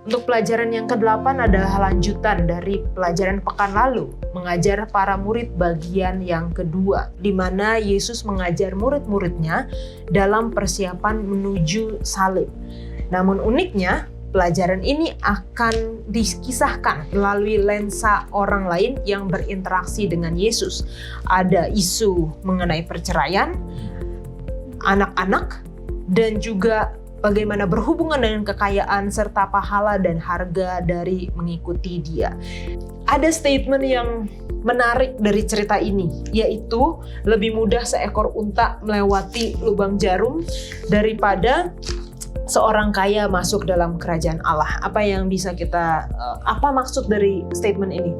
Untuk pelajaran yang ke-8 adalah lanjutan dari pelajaran pekan lalu, mengajar para murid bagian yang kedua, di mana Yesus mengajar murid-muridnya dalam persiapan menuju salib. Namun uniknya, pelajaran ini akan dikisahkan melalui lensa orang lain yang berinteraksi dengan Yesus. Ada isu mengenai perceraian, anak-anak, dan juga bagaimana berhubungan dengan kekayaan serta pahala dan harga dari mengikuti Dia. Ada statement yang menarik dari cerita ini, yaitu lebih mudah seekor unta melewati lubang jarum daripada seorang kaya masuk dalam kerajaan Allah. Apa maksud dari statement ini?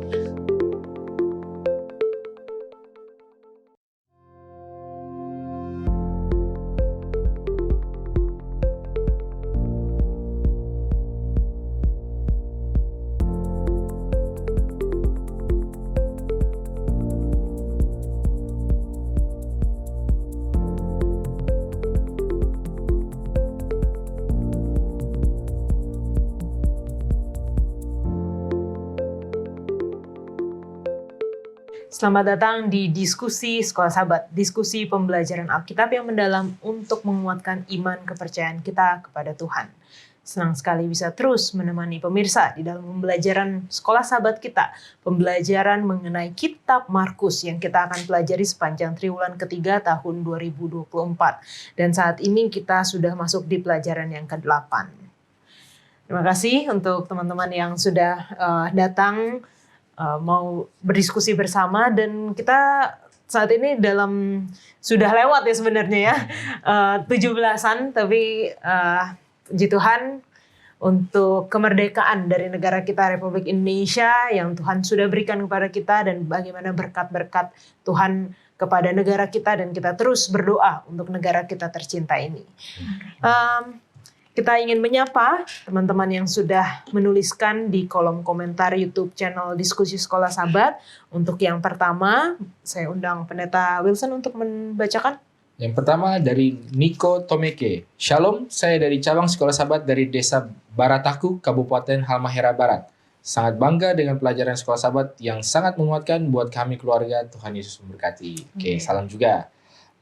Selamat datang di Diskusi Sekolah Sahabat, diskusi pembelajaran Alkitab yang mendalam untuk menguatkan iman kepercayaan kita kepada Tuhan. Senang sekali bisa terus menemani pemirsa di dalam pembelajaran Sekolah Sahabat kita, pembelajaran mengenai Kitab Markus yang kita akan pelajari sepanjang triwulan ketiga tahun 2024. Dan saat ini kita sudah masuk di pelajaran yang ke-8. Terima kasih untuk teman-teman yang sudah datang mau berdiskusi bersama, dan kita saat ini sudah lewat ya sebenarnya ya 17-an, tapi puji Tuhan untuk kemerdekaan dari negara kita Republik Indonesia yang Tuhan sudah berikan kepada kita, dan bagaimana berkat-berkat Tuhan kepada negara kita, dan kita terus berdoa untuk negara kita tercinta ini. Kita ingin menyapa teman-teman yang sudah menuliskan di kolom komentar YouTube channel Diskusi Sekolah Sahabat. Untuk yang pertama, saya undang Pendeta Wilson untuk membacakan. Yang pertama dari Niko Tomeke. Shalom, saya dari cabang Sekolah Sahabat dari Desa Barataku, Kabupaten Halmahera Barat. Sangat bangga dengan pelajaran Sekolah Sahabat yang sangat menguatkan buat kami keluarga. Tuhan Yesus memberkati. Oke, salam juga.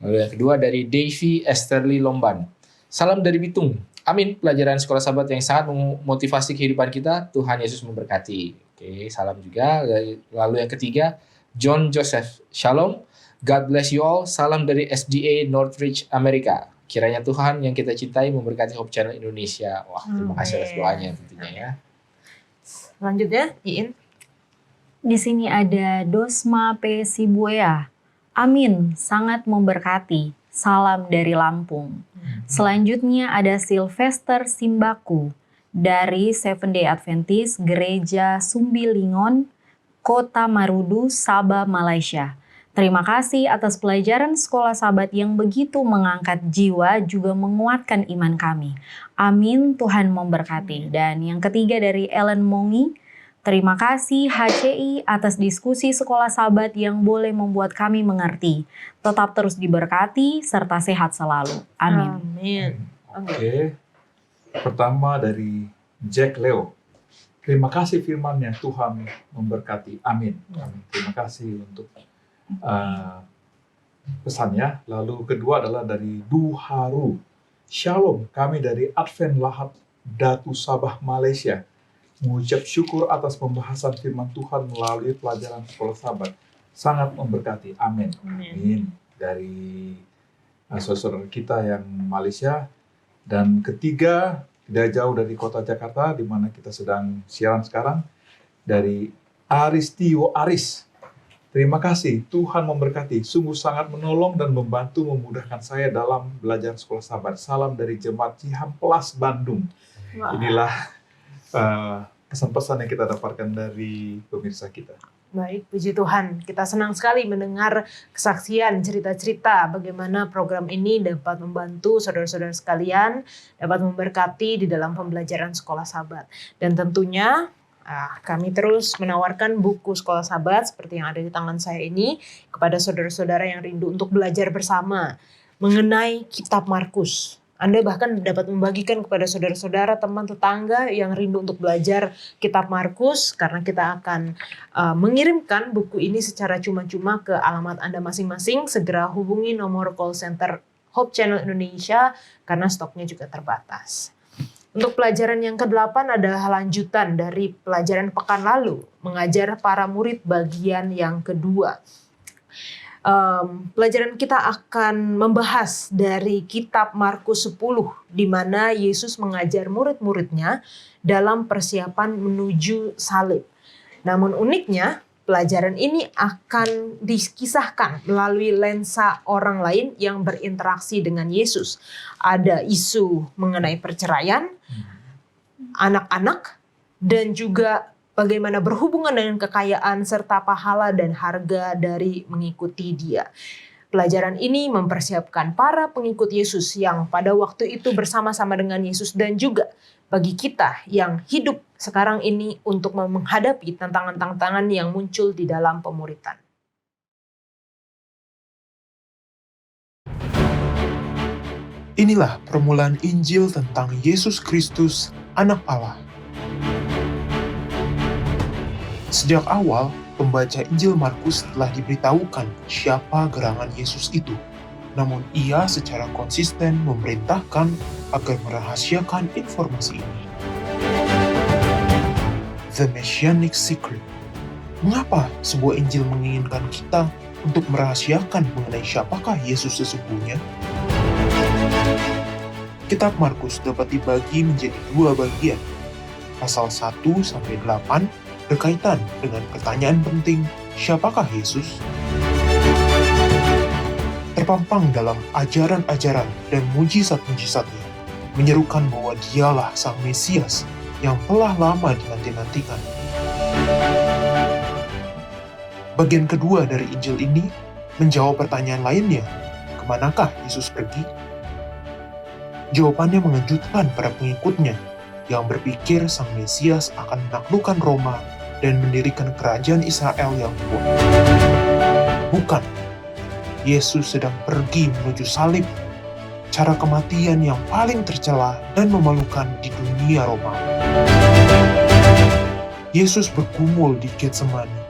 Lalu yang kedua dari Davy Esterly Lomban. Salam dari Bitung. Amin, pelajaran Sekolah Sahabat yang sangat memotivasi kehidupan kita. Tuhan Yesus memberkati. Oke, salam juga. Lalu yang ketiga, John Joseph. Shalom, God bless you all. Salam dari SDA Northridge, Amerika. Kiranya Tuhan yang kita cintai memberkati Hope Channel Indonesia. Wah, terima kasih atas doanya tentunya ya. Selanjutnya, Iin. Di sini ada Dosma P. Sibuea. Amin, sangat memberkati. Salam dari Lampung. Selanjutnya ada Sylvester Simbaku dari Seventh Day Adventist Gereja Sumbilingon, Kota Marudu, Sabah, Malaysia. Terima kasih atas pelajaran Sekolah Sahabat yang begitu mengangkat jiwa, juga menguatkan iman kami. Amin, Tuhan memberkati. Dan yang ketiga dari Ellen Mongi. Terima kasih HCI atas diskusi Sekolah Sahabat yang boleh membuat kami mengerti. Tetap terus diberkati serta sehat selalu. Amin. Amin. Oke. Pertama dari Jack Leo. Terima kasih firman-Nya, Tuhan memberkati. Amin. Amin. Terima kasih untuk pesannya. Lalu kedua adalah dari Duharu. Shalom, kami dari Advent Lahad Datu Sabah, Malaysia. Mengucap syukur atas pembahasan firman Tuhan melalui pelajaran Sekolah Sahabat. Sangat memberkati. Amin. Amin. Dari saudara kita yang Malaysia. Dan ketiga, tidak jauh dari kota Jakarta, di mana kita sedang siaran sekarang, dari Aristio Aris. Terima kasih, Tuhan memberkati. Sungguh sangat menolong dan membantu memudahkan saya dalam belajar Sekolah Sahabat. Salam dari Jemaat Cihamplas, Bandung. Wah. Inilah pesan-pesan yang kita dapatkan dari pemirsa kita. Baik, puji Tuhan. Kita senang sekali mendengar kesaksian, cerita-cerita bagaimana program ini dapat membantu saudara-saudara sekalian, dapat memberkati di dalam pembelajaran Sekolah Sahabat. Dan tentunya kami terus menawarkan buku Sekolah Sahabat seperti yang ada di tangan saya ini kepada saudara-saudara yang rindu untuk belajar bersama mengenai Kitab Markus. Anda bahkan dapat membagikan kepada saudara-saudara, teman, tetangga yang rindu untuk belajar kitab Markus, karena kita akan mengirimkan buku ini secara cuma-cuma ke alamat Anda masing-masing. Segera hubungi nomor call center Hope Channel Indonesia karena stoknya juga terbatas. Untuk pelajaran yang ke-8 adalah lanjutan dari pelajaran pekan lalu, mengajar para murid bagian yang kedua. Pelajaran kita akan membahas dari kitab Markus 10, di mana Yesus mengajar murid-muridnya dalam persiapan menuju salib. Namun uniknya, pelajaran ini akan dikisahkan melalui lensa orang lain yang berinteraksi dengan Yesus. Ada isu mengenai perceraian, anak-anak, dan juga bagaimana berhubungan dengan kekayaan serta pahala dan harga dari mengikuti Dia. Pelajaran ini mempersiapkan para pengikut Yesus yang pada waktu itu bersama-sama dengan Yesus, dan juga bagi kita yang hidup sekarang ini untuk menghadapi tantangan-tantangan yang muncul di dalam pemuritan. Inilah permulaan Injil tentang Yesus Kristus, Anak Allah. Sejak awal, pembaca Injil Markus telah diberitahukan siapa gerangan Yesus itu. Namun ia secara konsisten memerintahkan agar merahasiakan informasi ini. The Messianic Secret. Mengapa sebuah Injil menginginkan kita untuk merahasiakan mengenai siapakah Yesus sesungguhnya? Kitab Markus dapat dibagi menjadi 2 bagian. Pasal 1-8 berkaitan dengan pertanyaan penting, siapakah Yesus? Terpampang dalam ajaran-ajaran dan mujizat-mujizatnya, menyerukan bahwa dialah Sang Mesias yang telah lama dinanti-nantikan. Bagian kedua dari Injil ini menjawab pertanyaan lainnya, kemanakah Yesus pergi? Jawabannya mengejutkan para pengikutnya yang berpikir Sang Mesias akan menaklukkan Roma dan mendirikan kerajaan Israel yang kuat. Bukan, Yesus sedang pergi menuju salib, cara kematian yang paling tercela dan memalukan di dunia Romawi. Yesus bergumul di Getsemani.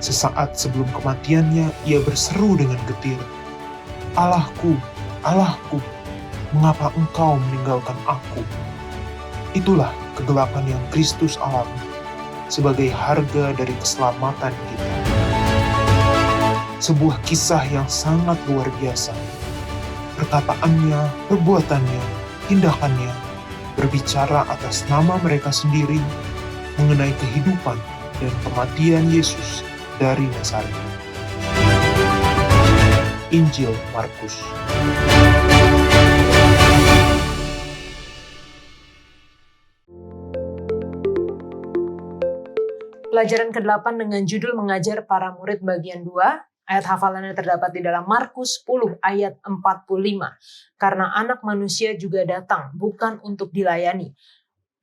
Sesaat sebelum kematiannya, ia berseru dengan getir, "Allahku, Allahku, mengapa engkau meninggalkan aku?" Itulah kegelapan yang Kristus alami sebagai harga dari keselamatan kita. Sebuah kisah yang sangat luar biasa. Perkataannya, perbuatannya, tindakannya berbicara atas nama mereka sendiri mengenai kehidupan dan kematian Yesus dari Nazaret. Injil Markus. Pelajaran ke-8 dengan judul mengajar para murid bagian 2. Ayat hafalannya terdapat di dalam Markus 10 ayat 45. Karena anak manusia juga datang bukan untuk dilayani,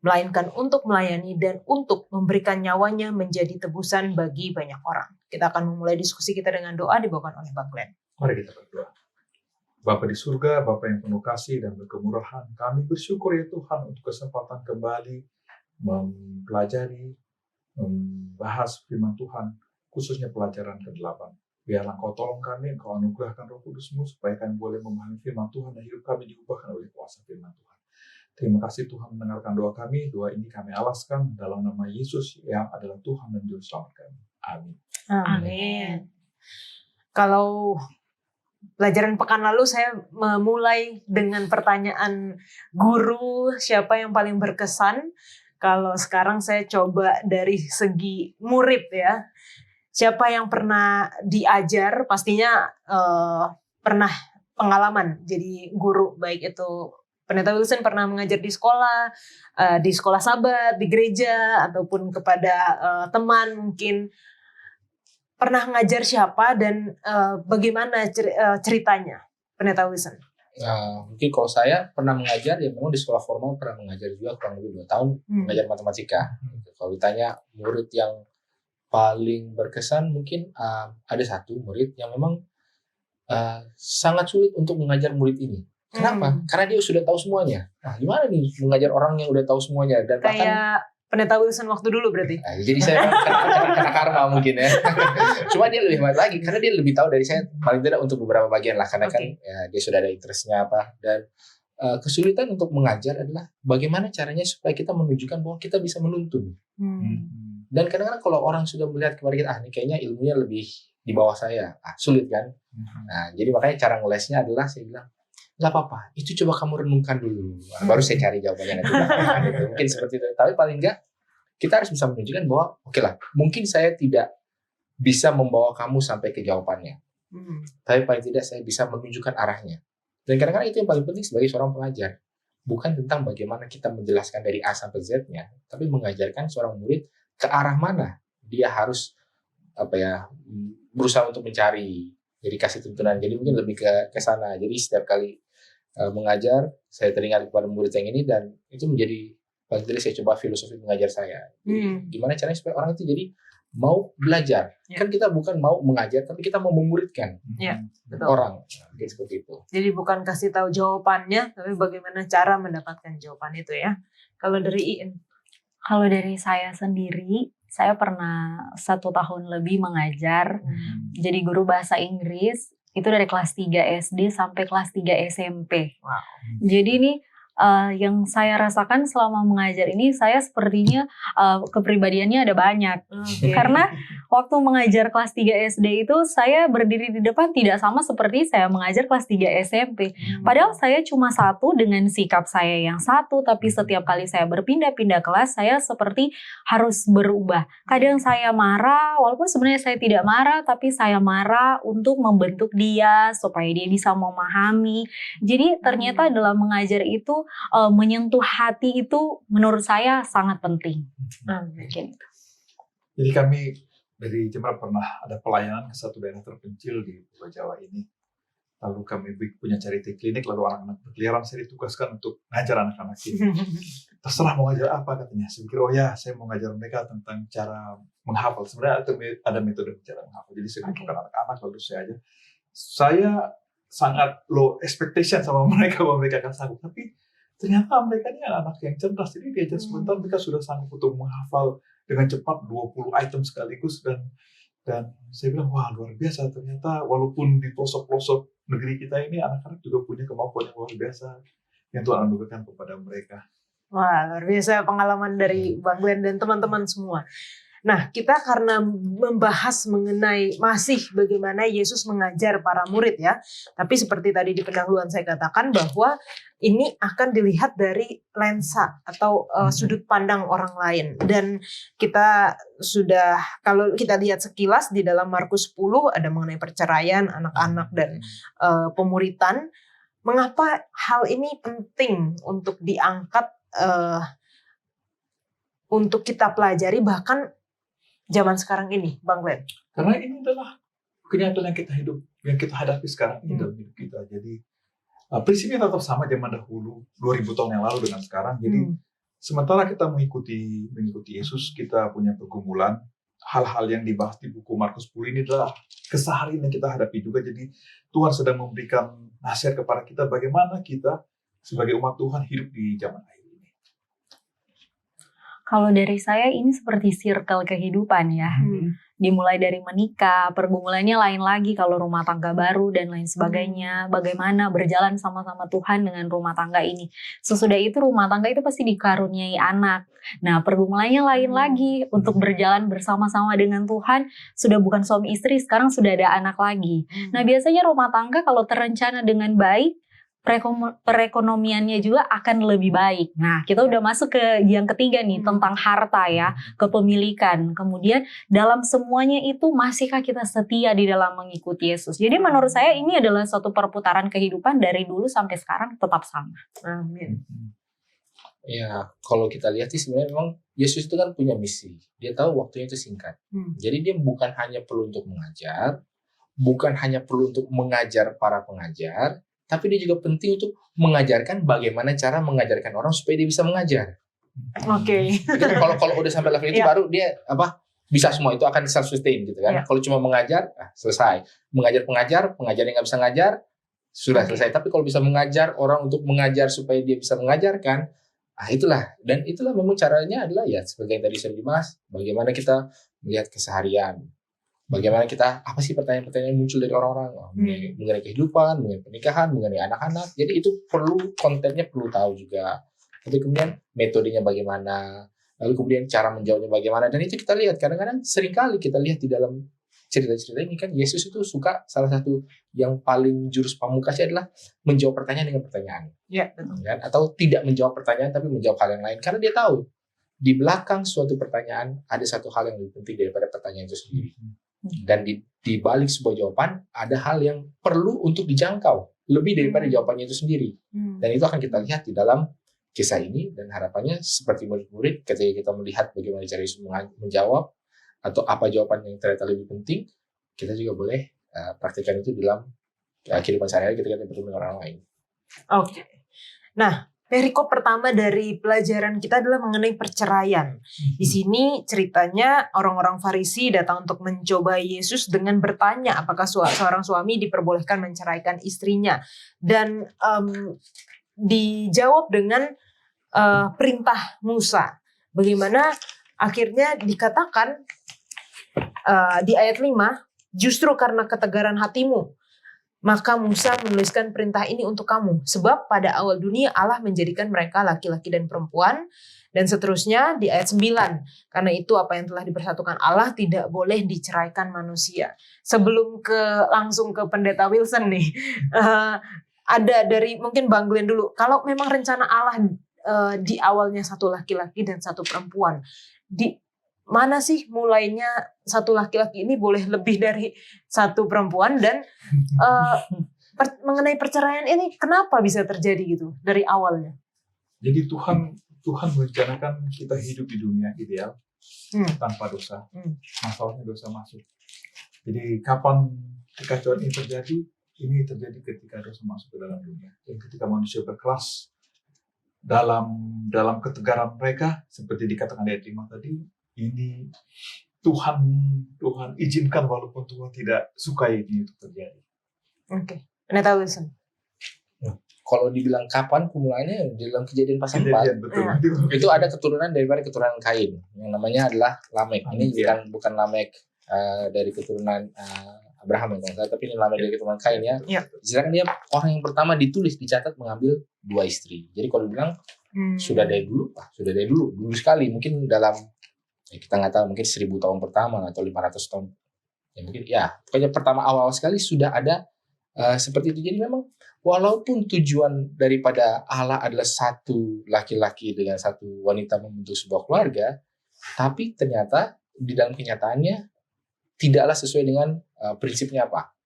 melainkan untuk melayani dan untuk memberikan nyawanya menjadi tebusan bagi banyak orang. Kita akan memulai diskusi kita dengan doa dibawakan oleh Bang Glenn. Mari kita berdoa. Bapa di surga, Bapa yang penuh kasih dan berkemurahan, kami bersyukur ya Tuhan untuk kesempatan kembali mempelajari, membahas firman Tuhan, khususnya pelajaran ke-8. Biarlah Engkau tolong kami, Engkau anugerahkan Roh Kudus-Mu, supaya kami boleh memahami firman Tuhan dan hidup kami diubahkan oleh kuasa firman Tuhan. Terima kasih Tuhan mendengarkan doa kami. Doa ini kami alaskan dalam nama Yesus yang adalah Tuhan dan Juru Selamat kami. Amin. Amin. Kalau pelajaran pekan lalu saya memulai dengan pertanyaan guru, siapa yang paling berkesan? Kalau sekarang saya coba dari segi murid ya. Siapa yang pernah diajar, pastinya pernah pengalaman jadi guru, baik itu Pendeta Wilson pernah mengajar di sekolah sahabat, di gereja, ataupun kepada teman mungkin. Pernah ngajar siapa dan bagaimana ceritanya, Pendeta Wilson? Mungkin kalau saya pernah mengajar, ya memang di sekolah formal pernah mengajar juga kurang lebih 2 tahun mengajar matematika. Kalau ditanya murid yang paling berkesan, mungkin ada satu murid yang memang sangat sulit untuk mengajar murid ini. Kenapa? Karena dia sudah tahu semuanya. Nah, gimana nih mengajar orang yang udah tahu semuanya dan bahkan Kayak pendeta Wilson waktu dulu berarti. nah, jadi saya kena karma mungkin ya. Cuma dia lebih hebat lagi karena dia lebih tahu dari saya paling tidak untuk beberapa bagian lah karena kan ya, dia sudah ada interestnya apa dan kesulitan untuk mengajar adalah bagaimana caranya supaya kita menunjukkan bahwa kita bisa menuntun. Dan kadang-kadang kalau orang sudah melihat kepada kita, ini kayaknya ilmunya lebih di bawah saya, sulit kan? Nah, jadi makanya cara ngelesnya adalah saya bilang, nggak apa-apa, itu coba kamu renungkan dulu. Nah, baru saya cari jawabannya nanti. Gitu. Mungkin seperti itu. Tapi paling nggak, kita harus bisa menunjukkan bahwa, oke lah, mungkin saya tidak bisa membawa kamu sampai ke jawabannya. Tapi paling tidak saya bisa menunjukkan arahnya. Dan kadang-kadang itu yang paling penting sebagai seorang pengajar. Bukan tentang bagaimana kita menjelaskan dari A sampai Z-nya, tapi mengajarkan seorang murid ke arah mana dia harus berusaha untuk mencari. Jadi kasih tuntunan. Jadi mungkin lebih ke sana. Jadi setiap kali mengajar, saya teringat kepada murid yang ini dan itu menjadi paling tidak saya coba filosofi mengajar saya. Gimana caranya supaya orang itu jadi mau belajar. Kan kita bukan mau mengajar, tapi kita mau memuridkan orang. Kayak seperti itu. Jadi bukan kasih tahu jawabannya, tapi bagaimana cara mendapatkan jawaban itu ya. Kalau dari Iin? Kalau dari saya sendiri, saya pernah 1 tahun lebih mengajar. Jadi guru bahasa Inggris, itu dari kelas 3 SD sampai kelas 3 SMP. Wow. Jadi ini yang saya rasakan selama mengajar ini, saya sepertinya kepribadiannya ada banyak. Karena waktu mengajar kelas 3 SD itu, saya berdiri di depan tidak sama seperti saya mengajar kelas 3 SMP. Padahal saya cuma satu dengan sikap saya yang satu, tapi setiap kali saya berpindah-pindah kelas, saya seperti harus berubah. Kadang saya marah, walaupun sebenarnya saya tidak marah, tapi saya marah untuk membentuk dia, supaya dia bisa memahami. Jadi ternyata dalam mengajar itu, menyentuh hati itu menurut saya sangat penting. Mungkin. Jadi kami dari Jember pernah ada pelayanan ke satu daerah terpencil di Pulau Jawa ini. Lalu kami punya charity klinik, lalu anak-anak berkeliaran, saya ditugaskan untuk ngajar anak-anak ini. Terserah mau ngajar apa katanya. Saya pikir, oh ya, saya mau ngajar mereka tentang cara menghafal. Sebenarnya ada metode cara menghafal. Jadi saya kumpulkan anak-anak, lalu saya aja. Saya sangat low expectation sama mereka, bahwa mereka akan sanggup. Tapi ternyata mereka ini anak yang cerdas. Jadi diajar sebentar, mereka sudah sanggup untuk menghafal dengan cepat 20 item sekaligus. Dan saya bilang, wah luar biasa. Ternyata walaupun di pelosok-pelosok negeri kita ini, anak-anak juga punya kemampuan yang luar biasa yang Tuhan anugerahkan kepada mereka. Wah, luar biasa pengalaman dari Bang Glenn dan teman-teman semua. Nah, kita karena membahas mengenai masih bagaimana Yesus mengajar para murid ya. Tapi seperti tadi di pendahuluan saya katakan bahwa ini akan dilihat dari lensa atau sudut pandang orang lain. Dan kita sudah, kalau kita lihat sekilas di dalam Markus 10 ada mengenai perceraian anak-anak dan pemuritan. Mengapa hal ini penting untuk diangkat, untuk kita pelajari bahkan zaman sekarang ini, Bang Glenn? Karena ini adalah kenyataan yang kita hadapi sekarang ini dalam hidup kita. Jadi prinsipnya tetap sama zaman dahulu, 2000 tahun yang lalu dengan sekarang. Jadi sementara kita mengikuti Yesus, kita punya pergumulan. Hal-hal yang dibahas di buku Markus 10 ini adalah keseharian yang kita hadapi juga. Jadi Tuhan sedang memberikan nasihat kepada kita bagaimana kita sebagai umat Tuhan hidup di zaman akhir ini. Kalau dari saya ini seperti circle kehidupan ya. Dimulai dari menikah, pergumulannya lain lagi kalau rumah tangga baru dan lain sebagainya. Bagaimana berjalan sama-sama Tuhan dengan rumah tangga ini. Sesudah itu rumah tangga itu pasti dikaruniai anak. Nah, pergumulannya lain lagi untuk berjalan bersama-sama dengan Tuhan. Sudah bukan suami istri, sekarang sudah ada anak lagi. Nah, biasanya rumah tangga kalau terencana dengan baik, perekonomiannya juga akan lebih baik. Nah, kita udah masuk ke yang ketiga nih, tentang harta ya, kepemilikan. Kemudian dalam semuanya itu masihkah kita setia di dalam mengikuti Yesus? Jadi menurut saya ini adalah suatu perputaran kehidupan dari dulu sampai sekarang tetap sama. Amin. Ya, kalau kita lihat sih sebenarnya memang Yesus itu kan punya misi. Dia tahu waktunya itu singkat. Jadi dia bukan hanya perlu untuk mengajar, bukan hanya perlu untuk mengajar para pengajar, tapi dia juga penting untuk mengajarkan bagaimana cara mengajarkan orang supaya dia bisa mengajar. Oke. Kalau udah sampai level itu baru dia bisa semua, itu akan self sustain gitu kan. Kalau cuma mengajar, selesai. Mengajar yang nggak bisa ngajar, sudah Oke. selesai. Tapi kalau bisa mengajar orang untuk mengajar supaya dia bisa mengajarkan, itulah. Dan itulah memang caranya adalah ya seperti yang tadi sudah dibahas, bagaimana kita melihat keseharian. Bagaimana kita, apa sih pertanyaan-pertanyaan yang muncul dari orang-orang mengenai kehidupan, mengenai pernikahan, mengenai anak-anak. Jadi itu perlu, kontennya perlu tahu juga. Tapi kemudian metodenya bagaimana, lalu kemudian cara menjawabnya bagaimana. Dan itu kita lihat, kadang-kadang seringkali kita lihat di dalam cerita-cerita ini kan, Yesus itu suka, salah satu yang paling jurus pamungkasnya adalah menjawab pertanyaan dengan pertanyaan. Ya, betul. Kan? Atau tidak menjawab pertanyaan tapi menjawab hal yang lain. Karena dia tahu, di belakang suatu pertanyaan ada satu hal yang lebih penting daripada pertanyaan itu sendiri. Dan di balik sebuah jawaban ada hal yang perlu untuk dijangkau lebih daripada jawabannya itu sendiri. Dan itu akan kita lihat di dalam kisah ini, dan harapannya seperti murid-murid ketika kita melihat bagaimana cara Yesus menjawab atau apa jawaban yang ternyata lebih penting, kita juga boleh praktikkan itu dalam kehidupan sehari-hari ketika kita bertemu dengan orang lain. Oke. Nah, perikop pertama dari pelajaran kita adalah mengenai perceraian. Di sini ceritanya orang-orang Farisi datang untuk mencoba Yesus dengan bertanya apakah seorang suami diperbolehkan menceraikan istrinya. Dan dijawab dengan perintah Musa. Bagaimana akhirnya dikatakan di ayat 5, justru karena ketegaran hatimu, maka Musa menuliskan perintah ini untuk kamu. Sebab pada awal dunia Allah menjadikan mereka laki-laki dan perempuan. Dan seterusnya di ayat 9. Karena itu apa yang telah dipersatukan Allah tidak boleh diceraikan manusia. Sebelum langsung ke Pendeta Wilson nih. Ada dari mungkin Bang Glenn dulu. Kalau memang rencana Allah di awalnya satu laki-laki dan satu perempuan. Di mana sih mulainya satu laki-laki ini boleh lebih dari satu perempuan, dan mengenai perceraian ini kenapa bisa terjadi gitu dari awalnya? Jadi Tuhan merencanakan kita hidup di dunia ideal tanpa dosa. Masalahnya dosa masuk. Jadi kapan kekacauan ini terjadi? Ini terjadi ketika dosa masuk ke dalam dunia. Dan ketika manusia berkelas dalam ketegaran mereka, seperti dikatakan ayat 5 tadi, ini Tuhan izinkan walaupun Tuhan tidak suka ini itu terjadi. Oke. Pendeta Wilson. Kalau dibilang kapan mulainya dalam Kejadian pasal 4. Kejadian, betul. Itu ada keturunan daripada keturunan Kain yang namanya adalah Lamek. Ini bukan Lamek dari keturunan Abraham yang tapi ini Lamek dari keturunan Kain ya. Sedangkan dia orang yang pertama dicatat mengambil 2 istri. Jadi kalau dibilang sudah dari dulu sekali, mungkin dalam kita nggak tahu, mungkin 1000 tahun pertama atau 500 tahun ya, mungkin ya pokoknya pertama awal sekali sudah ada seperti itu. Jadi memang walaupun tujuan daripada Allah adalah satu laki-laki dengan satu wanita membentuk sebuah keluarga, tapi ternyata di dalam kenyataannya tidaklah sesuai dengan prinsipnya apa.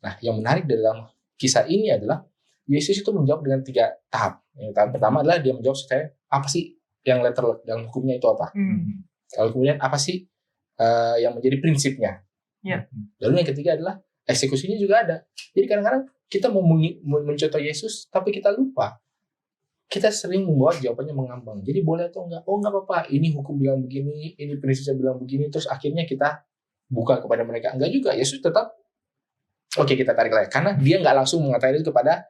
Nah, yang menarik dalam kisah ini adalah Yesus itu menjawab dengan 3 tahap. Yang tahap pertama adalah dia menjawab saya, apa sih yang letter dalam hukumnya itu apa? Lalu kemudian apa sih yang menjadi prinsipnya? Ya. Lalu yang ketiga adalah eksekusinya juga ada. Jadi kadang-kadang kita mau mencontoh Yesus, tapi kita lupa. Kita sering membuat jawabannya mengambang. Jadi boleh atau enggak? Oh enggak apa-apa. Ini hukum bilang begini, ini prinsipnya bilang begini. Terus akhirnya kita buka kepada mereka. Enggak juga. Yesus tetap, oke, kita tarik lagi. Karena dia enggak langsung mengatakan itu kepada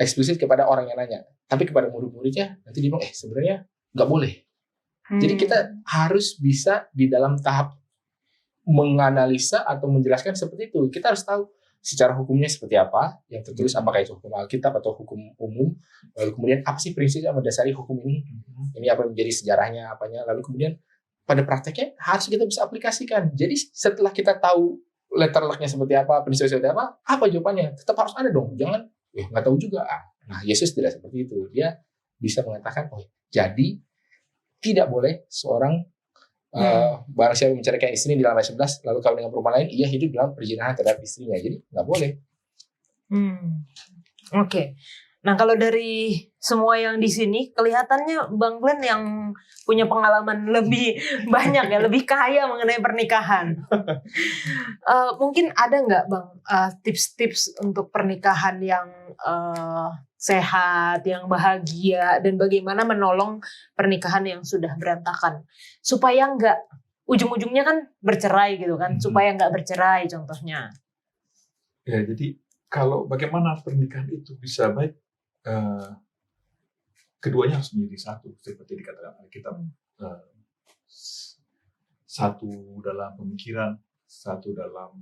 eksplisit kepada orang yang nanya. Tapi kepada murid-muridnya, nanti dia bilang, sebenarnya enggak boleh. Jadi kita harus bisa di dalam tahap menganalisa atau menjelaskan seperti itu. Kita harus tahu secara hukumnya seperti apa yang tertulis, apakah itu hukum Alkitab atau hukum umum. Lalu kemudian apa sih prinsip yang mendasari hukum ini? Ini apa yang menjadi sejarahnya, apanya. Lalu kemudian pada prakteknya harus kita bisa aplikasikan. Jadi setelah kita tahu letter luck-nya seperti apa, prinsip seperti apa jawabannya? Tetap harus ada dong. Jangan nggak tahu juga. Nah, Yesus tidak seperti itu. Dia bisa mengatakan, jadi tidak boleh seorang barang siapa menceraikan istri di dalam ayat 11 lalu kawin dengan perempuan lain, ia hidup dalam perzinahan terhadap istrinya. Jadi nggak boleh. Oke. Nah, kalau dari semua yang di sini kelihatannya Bang Glenn yang punya pengalaman lebih banyak ya, lebih kaya mengenai pernikahan. Mungkin ada nggak Bang tips-tips untuk pernikahan yang sehat, yang bahagia, dan bagaimana menolong pernikahan yang sudah berantakan supaya nggak ujung-ujungnya kan bercerai gitu kan, supaya nggak bercerai contohnya. Ya, jadi kalau bagaimana pernikahan itu bisa baik, keduanya harus menjadi satu seperti dikatakan Alkitab. Satu dalam pemikiran, satu dalam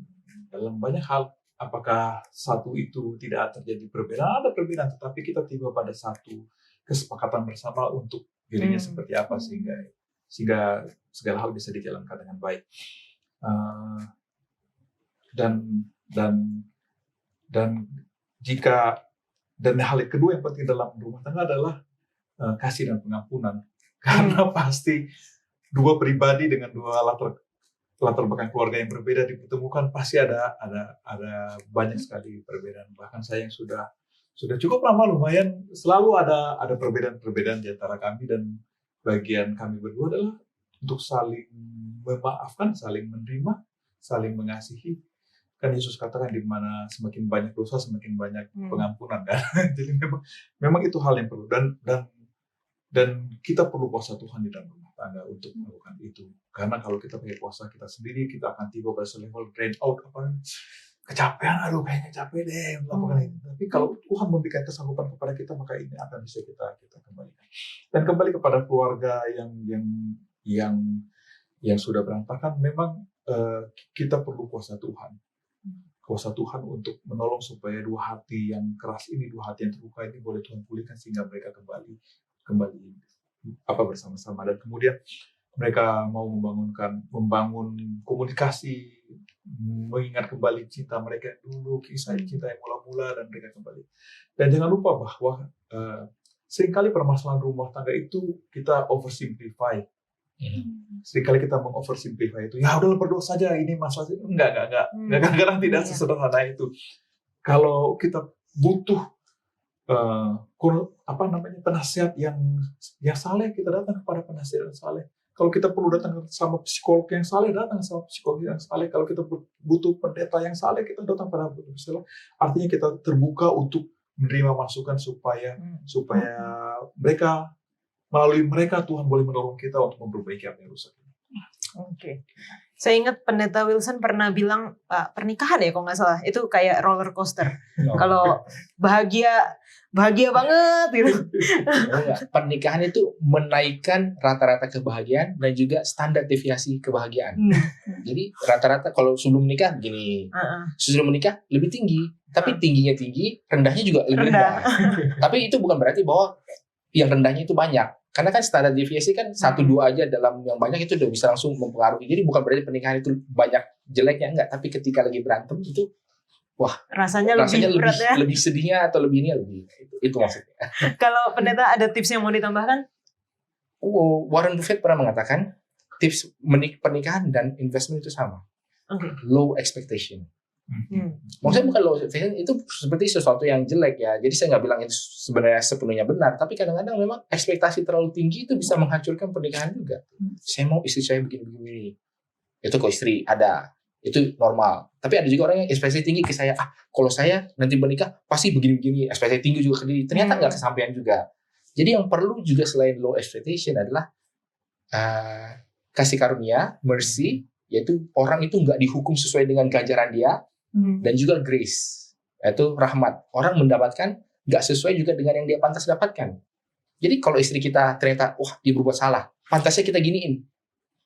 banyak hal. Apakah satu itu tidak terjadi perbedaan? Ada perbedaan, tetapi kita tiba pada satu kesepakatan bersama untuk dirinya seperti apa sehingga segala hal bisa dijalankan dengan baik. Dan hal kedua yang penting dalam rumah tangga adalah kasih dan pengampunan. Karena pasti dua pribadi dengan dua latar belakang keluarga yang berbeda ditemukan, pasti ada banyak sekali perbedaan. Bahkan saya yang sudah cukup lama, lumayan, selalu ada perbedaan di antara kami, dan bagian kami berdua adalah untuk saling memaafkan, saling menerima, saling mengasihi. Kan Yesus katakan di mana semakin banyak dosa semakin banyak pengampunan, kan. Jadi memang itu hal yang perlu, dan kita perlu kuasa Tuhan di dalam rumah tangga untuk melakukan itu. Karena kalau kita pakai kuasa kita sendiri, kita akan tiba pada level drain out, kecapean, kayaknya capek deh melakukan itu. Tapi kalau Tuhan memberikan kesanggupan kepada kita, maka ini akan bisa kita kembalikan. Dan kembali kepada keluarga yang sudah berantakan, memang kita perlu kuasa Tuhan. Kuasa Tuhan untuk menolong supaya dua hati yang keras ini, dua hati yang terluka ini boleh Tuhan pulihkan sehingga mereka kembali bersama-sama, dan kemudian mereka mau membangun komunikasi, mengingat kembali cinta mereka dulu, kisah cinta yang mula-mula, dan mereka kembali. Dan jangan lupa bahwa seringkali permasalahan rumah tangga itu kita oversimplify. Seringkali kita mengoversimplify itu. Ya udahlah, berdoa saja, ini masalah. Enggak. Kadang-kadang tidak sesederhana itu. Kalau kita butuh penasihat yang saleh, kita datang kepada penasihat yang saleh. Kalau kita perlu datang sama psikolog yang saleh, datang sama psikolog yang saleh. Kalau kita butuh pendeta yang saleh, kita datang pada pendeta saleh. Artinya kita terbuka untuk menerima masukan supaya melalui mereka Tuhan boleh menolong kita untuk memperbaiki apa yang rusak. Oke. Saya ingat Pendeta Wilson pernah bilang, pernikahan ya kalau nggak salah, itu kayak roller coaster. Kalau bahagia banget gitu. Pernikahan itu menaikkan rata-rata kebahagiaan dan juga standar deviasi kebahagiaan. Jadi rata-rata kalau sebelum menikah begini, sebelum menikah lebih tinggi, tapi tingginya tinggi, rendahnya juga lebih rendah. Tapi itu bukan berarti bahwa yang rendahnya itu banyak. Karena kan standar deviasi kan 1-2 aja dalam yang banyak itu udah bisa langsung mempengaruhi. Jadi bukan berarti pernikahan itu banyak jeleknya, enggak. Tapi ketika lagi berantem itu, rasanya lebih berat ya. Lebih sedihnya atau lebih itu maksudnya. Kalau pendeta ada tips yang mau ditambahkan? Warren Buffett pernah mengatakan tips pernikahan dan investment itu sama. Low expectation. Maksudnya bukan low expectation itu seperti sesuatu yang jelek ya. Jadi saya nggak bilang itu sebenarnya sepenuhnya benar, tapi kadang-kadang memang ekspektasi terlalu tinggi itu bisa menghancurkan pernikahan juga. Saya mau istri saya begini-begini. Itu kok istri ada, itu normal. Tapi ada juga orang yang ekspektasi tinggi ke saya. Kalau saya nanti menikah pasti begini-begini. Ekspektasi tinggi juga ke diri. Ternyata nggak kesampaian juga. Jadi yang perlu juga selain low expectation adalah kasih karunia, mercy, yaitu orang itu nggak dihukum sesuai dengan ganjaran dia. Dan juga grace, yaitu rahmat. Orang mendapatkan nggak sesuai juga dengan yang dia pantas dapatkan. Jadi kalau istri kita ternyata, dia berbuat salah, pantasnya kita giniin.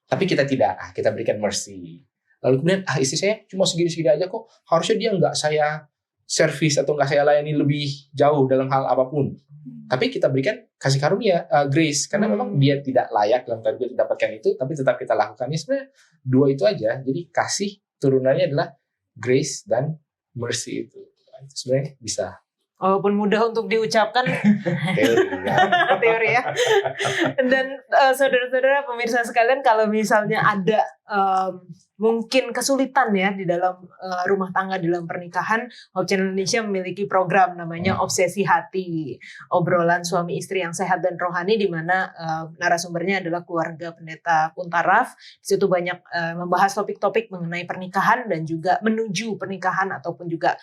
Tapi kita tidak, kita berikan mercy. Lalu kemudian, istri saya cuma segini-segini aja kok, harusnya dia nggak saya servis atau nggak saya layani lebih jauh dalam hal apapun. Tapi kita berikan kasih karunia, grace, karena memang dia tidak layak dalam tanda kutip mendapatkan itu, tapi tetap kita lakukannya. Sebenarnya 2 itu aja. Jadi kasih turunannya adalah grace dan mercy itu sebenarnya bisa. Walaupun mudah untuk diucapkan, teori ya. Dan saudara-saudara pemirsa sekalian, kalau misalnya ada mungkin kesulitan ya di dalam rumah tangga, di dalam pernikahan, Hope Channel Indonesia memiliki program namanya Obsesi Hati, obrolan suami istri yang sehat dan rohani, di mana narasumbernya adalah keluarga Pendeta Kuntaraf. Di situ banyak membahas topik-topik mengenai pernikahan dan juga menuju pernikahan ataupun juga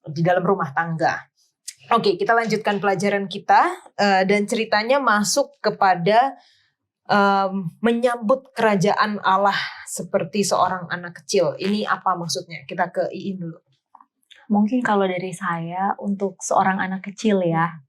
di dalam rumah tangga. Oke, kita lanjutkan pelajaran kita dan ceritanya masuk kepada menyambut kerajaan Allah seperti seorang anak kecil. Ini apa maksudnya? Kita ke Iin dulu. Mungkin kalau dari saya untuk seorang anak kecil ya,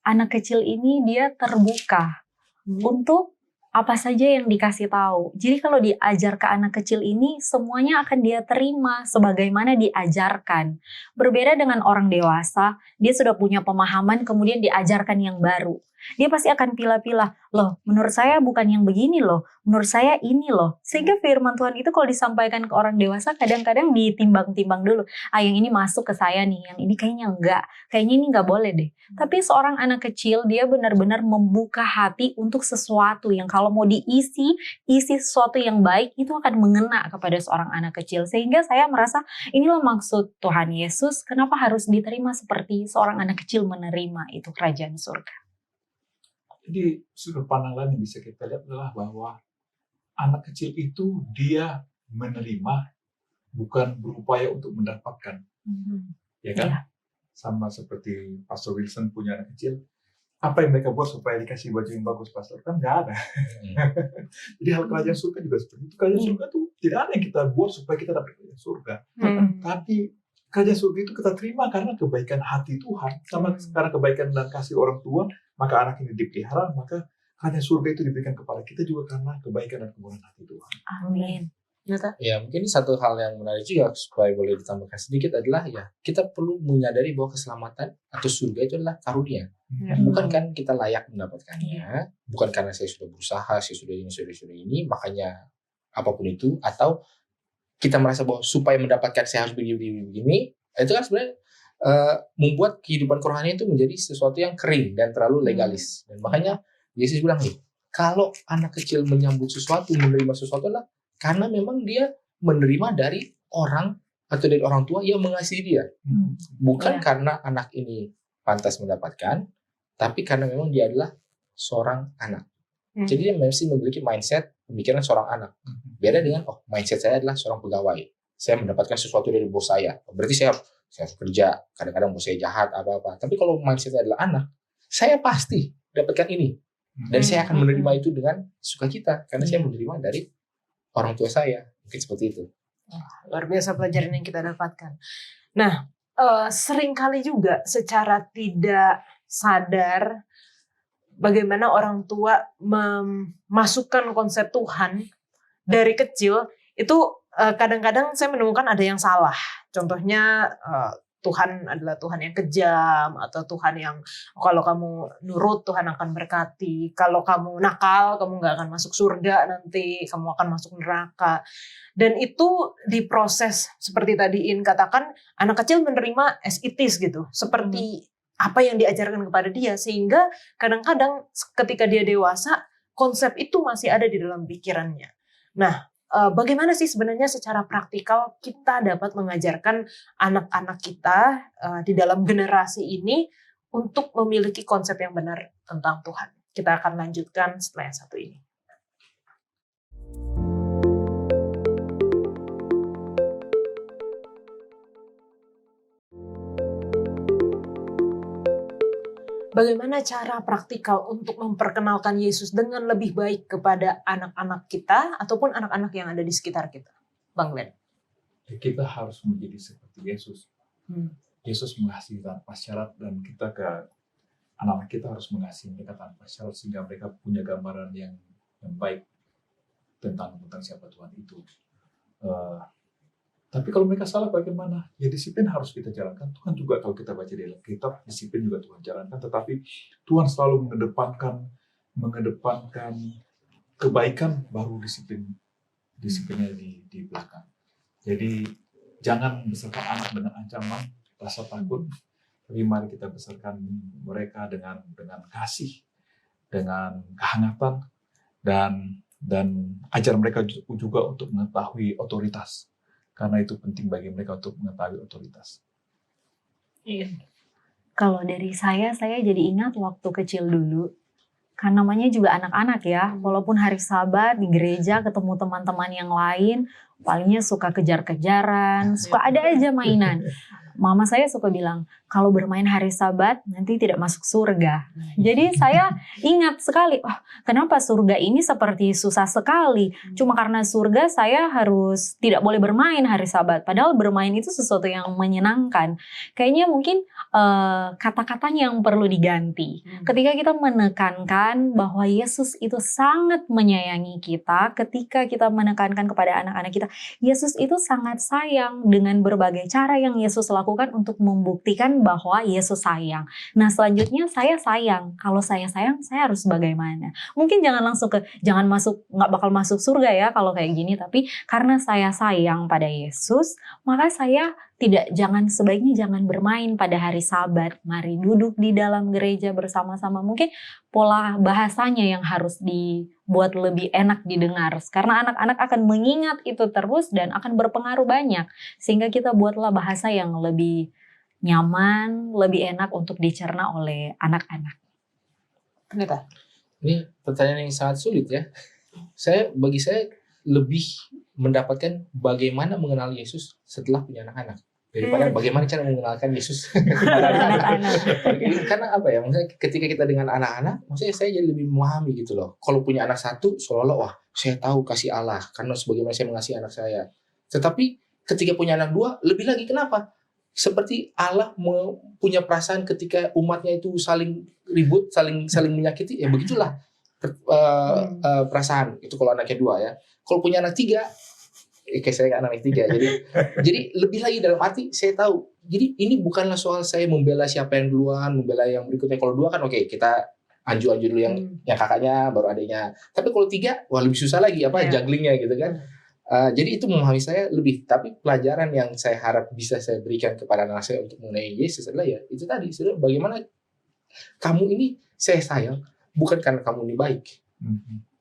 anak kecil ini dia terbuka untuk apa saja yang dikasih tahu. Jadi kalau diajar ke anak kecil ini semuanya akan dia terima sebagaimana diajarkan. Berbeda dengan orang dewasa, dia sudah punya pemahaman kemudian diajarkan yang baru. Dia pasti akan pilah-pilah, loh menurut saya bukan yang begini loh, menurut saya ini loh. Sehingga firman Tuhan itu kalau disampaikan ke orang dewasa kadang-kadang ditimbang-timbang dulu. Yang ini masuk ke saya nih, yang ini kayaknya enggak, kayaknya ini enggak boleh deh. Tapi seorang anak kecil dia benar-benar membuka hati untuk sesuatu yang kalau mau isi sesuatu yang baik itu akan mengena kepada seorang anak kecil. Sehingga saya merasa inilah maksud Tuhan Yesus, kenapa harus diterima seperti seorang anak kecil menerima itu kerajaan surga. Jadi sudut pandang lain yang bisa kita lihat adalah bahwa anak kecil itu dia menerima, bukan berupaya untuk mendapatkan. Ya kan? Iya. Sama seperti Pastor Wilson punya anak kecil, apa yang mereka buat supaya dikasih baju yang bagus, Pastor? Kan nggak ada. Jadi hal kerajaan surga juga seperti itu. Kerajaan surga itu tidak ada yang kita buat supaya kita dapat kerajaan surga. Tapi kerajaan surga itu kita terima karena kebaikan hati Tuhan, sama karena kebaikan dan kasih orang tua, maka anak ini dipelihara, maka kerajaan surga itu diberikan kepada kita juga karena kebaikan dan kemurahan hati Tuhan. Amin. Ya, mungkin satu hal yang menarik juga supaya boleh ditambahkan sedikit adalah ya kita perlu menyadari bahwa keselamatan atau surga itu adalah karunia. Bukan kan kita layak mendapatkannya, bukan karena saya sudah berusaha, saya sudah ini, makanya apapun itu, atau kita merasa bahwa supaya mendapatkan saya harus begini, itu kan sebenarnya membuat kehidupan kerohanian itu menjadi sesuatu yang kering dan terlalu legalis. Dan makanya Yesus bilang nih, kalau anak kecil menyambut sesuatu, menerima sesuatu adalah karena memang dia menerima dari orang atau dari orang tua yang mengasihi dia. Bukan karena anak ini pantas mendapatkan, tapi karena memang dia adalah seorang anak. Jadi dia mesti memiliki mindset pemikiran seorang anak. Beda dengan, mindset saya adalah seorang pegawai. Saya mendapatkan sesuatu dari bos saya. Berarti saya harus kerja. Kadang-kadang bos saya jahat, apa-apa. Tapi kalau mindset saya adalah anak, saya pasti dapatkan ini. Dan saya akan menerima itu dengan sukacita. Karena saya menerima dari orang tua saya. Mungkin seperti itu. Luar biasa pelajaran yang kita dapatkan. Nah, seringkali juga secara tidak sadar bagaimana orang tua memasukkan konsep Tuhan dari kecil itu kadang-kadang saya menemukan ada yang salah. Contohnya Tuhan adalah Tuhan yang kejam, atau Tuhan yang kalau kamu nurut Tuhan akan berkati, kalau kamu nakal kamu nggak akan masuk surga nanti, kamu akan masuk neraka. Dan itu diproses seperti tadi In katakan, anak kecil menerima as it is gitu, seperti apa yang diajarkan kepada dia, sehingga kadang-kadang ketika dia dewasa konsep itu masih ada di dalam pikirannya. Nah, bagaimana sih sebenarnya secara praktikal kita dapat mengajarkan anak-anak kita di dalam generasi ini untuk memiliki konsep yang benar tentang Tuhan? Kita akan lanjutkan setelah yang satu ini. Bagaimana cara praktikal untuk memperkenalkan Yesus dengan lebih baik kepada anak-anak kita ataupun anak-anak yang ada di sekitar kita? Bang Glenn. Kita harus menjadi seperti Yesus. Yesus mengasihi tanpa syarat, dan kita ke anak-anak kita harus mengasihi mereka tanpa syarat sehingga mereka punya gambaran yang baik tentang siapa Tuhan itu. Tapi kalau mereka salah bagaimana? Ya disiplin harus kita jalankan. Tuhan juga kalau kita baca di dalam kitab, disiplin juga Tuhan jalankan. Tetapi Tuhan selalu mengedepankan kebaikan baru disiplinnya di belakang. Jadi jangan besarkan anak dengan ancaman, rasa takut. Tapi mari kita besarkan mereka dengan kasih, dengan kehangatan, dan ajar mereka juga untuk mengetahui otoritas. Karena itu penting bagi mereka untuk mengetahui otoritas. Iya. Kalau dari saya jadi ingat waktu kecil dulu. Kan namanya juga anak-anak ya. Walaupun hari Sabat di gereja ketemu teman-teman yang lain, palingnya suka kejar-kejaran, suka ada aja mainan. Mama saya suka bilang, kalau bermain hari Sabat nanti tidak masuk surga. Jadi saya ingat sekali, oh, kenapa surga ini seperti susah sekali. Cuma karena surga saya harus tidak boleh bermain hari Sabat. Padahal bermain itu sesuatu yang menyenangkan. Kayaknya mungkin kata-katanya yang perlu diganti. Ketika kita menekankan bahwa Yesus itu sangat menyayangi kita, ketika kita menekankan kepada anak-anak kita, Yesus itu sangat sayang dengan berbagai cara yang Yesus lakukan untuk membuktikan bahwa Yesus sayang. Nah selanjutnya saya sayang. Kalau saya sayang, saya harus bagaimana? Mungkin jangan nggak bakal masuk surga ya kalau kayak gini. Tapi karena saya sayang pada Yesus, maka saya sebaiknya jangan bermain pada hari Sabat. Mari duduk di dalam gereja bersama-sama. Mungkin pola bahasanya yang harus dibuat lebih enak didengar. Karena anak-anak akan mengingat itu terus dan akan berpengaruh banyak. Sehingga kita buatlah bahasa yang lebih nyaman, lebih enak untuk dicerna oleh anak-anak. Pendeta. Ini pertanyaan yang sangat sulit ya. Bagi saya lebih mendapatkan bagaimana mengenal Yesus setelah punya anak-anak daripada bagaimana cara mengenalkan Yesus kepada anak-anak. Karena apa ya? Maksudnya ketika kita dengan anak-anak, maksudnya saya jadi lebih memahami gitu loh. Kalau punya anak satu, seolah-olah wah saya tahu kasih Allah karena sebagaimana saya mengasihi anak saya. Tetapi ketika punya anak dua, lebih lagi kenapa? Seperti Allah punya perasaan ketika umatnya itu saling ribut, saling menyakiti, ya begitulah perasaan itu kalau anaknya dua ya. Kalau punya anak tiga, kayak saya anak tiga, jadi lebih lagi dalam arti saya tahu. Jadi ini bukanlah soal saya membela siapa yang duluan, membela yang berikutnya. Kalau dua kan oke, kita anju dulu yang kakaknya, baru adiknya. Tapi kalau tiga, wah lebih susah lagi jugglingnya gitu kan. Jadi itu memahami saya lebih. Tapi pelajaran yang saya harap bisa saya berikan kepada anak saya untuk mengenai Yesus adalah ya itu tadi, saudara, bagaimana kamu ini saya sayang bukan karena kamu ini baik.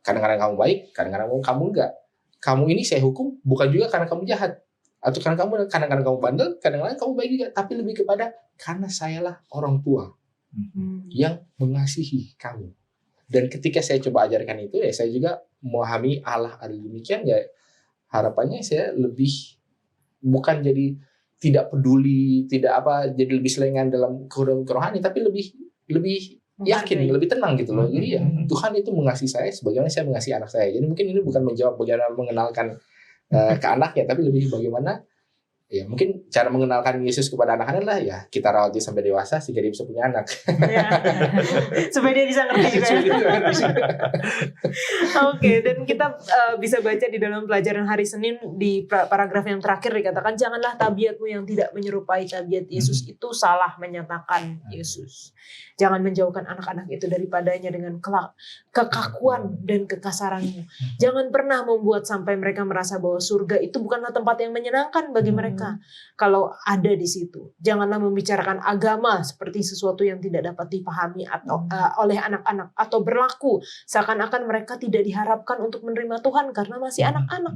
Kadang-kadang kamu baik, kadang-kadang kamu enggak. Kamu ini saya hukum bukan juga karena kamu jahat atau karena kadang-kadang kamu bandel, kadang-kadang kamu baik juga, tapi lebih kepada karena sayalah orang tua yang mengasihi kamu. Dan ketika saya coba ajarkan itu ya saya juga memahami Allah ada demikian ya. Harapannya saya lebih bukan jadi tidak peduli, jadi lebih selengan dalam kerohani, tapi lebih yakin, lebih tenang gitu loh. Jadi ya Tuhan itu mengasihi saya sebagaimana saya mengasihi anak saya. Jadi mungkin ini bukan menjawab bagaimana mengenalkan ke anaknya, tapi lebih bagaimana ya mungkin cara mengenalkan Yesus kepada anak-anak lah ya kita rawat dia sampai dewasa sehingga dia bisa punya anak. Ya. Supaya dia bisa ngerti juga. Oke, dan kita bisa baca di dalam pelajaran hari Senin di paragraf yang terakhir dikatakan janganlah tabiatmu yang tidak menyerupai tabiat Yesus itu salah menyatakan Yesus. Jangan menjauhkan anak-anak itu daripadanya dengan kekakuan dan kekasaranmu. Jangan pernah membuat sampai mereka merasa bahwa surga itu bukanlah tempat yang menyenangkan bagi mereka. Kalau ada di situ, janganlah membicarakan agama seperti sesuatu yang tidak dapat dipahami atau oleh anak-anak atau berlaku seakan-akan mereka tidak diharapkan untuk menerima Tuhan karena masih anak-anak.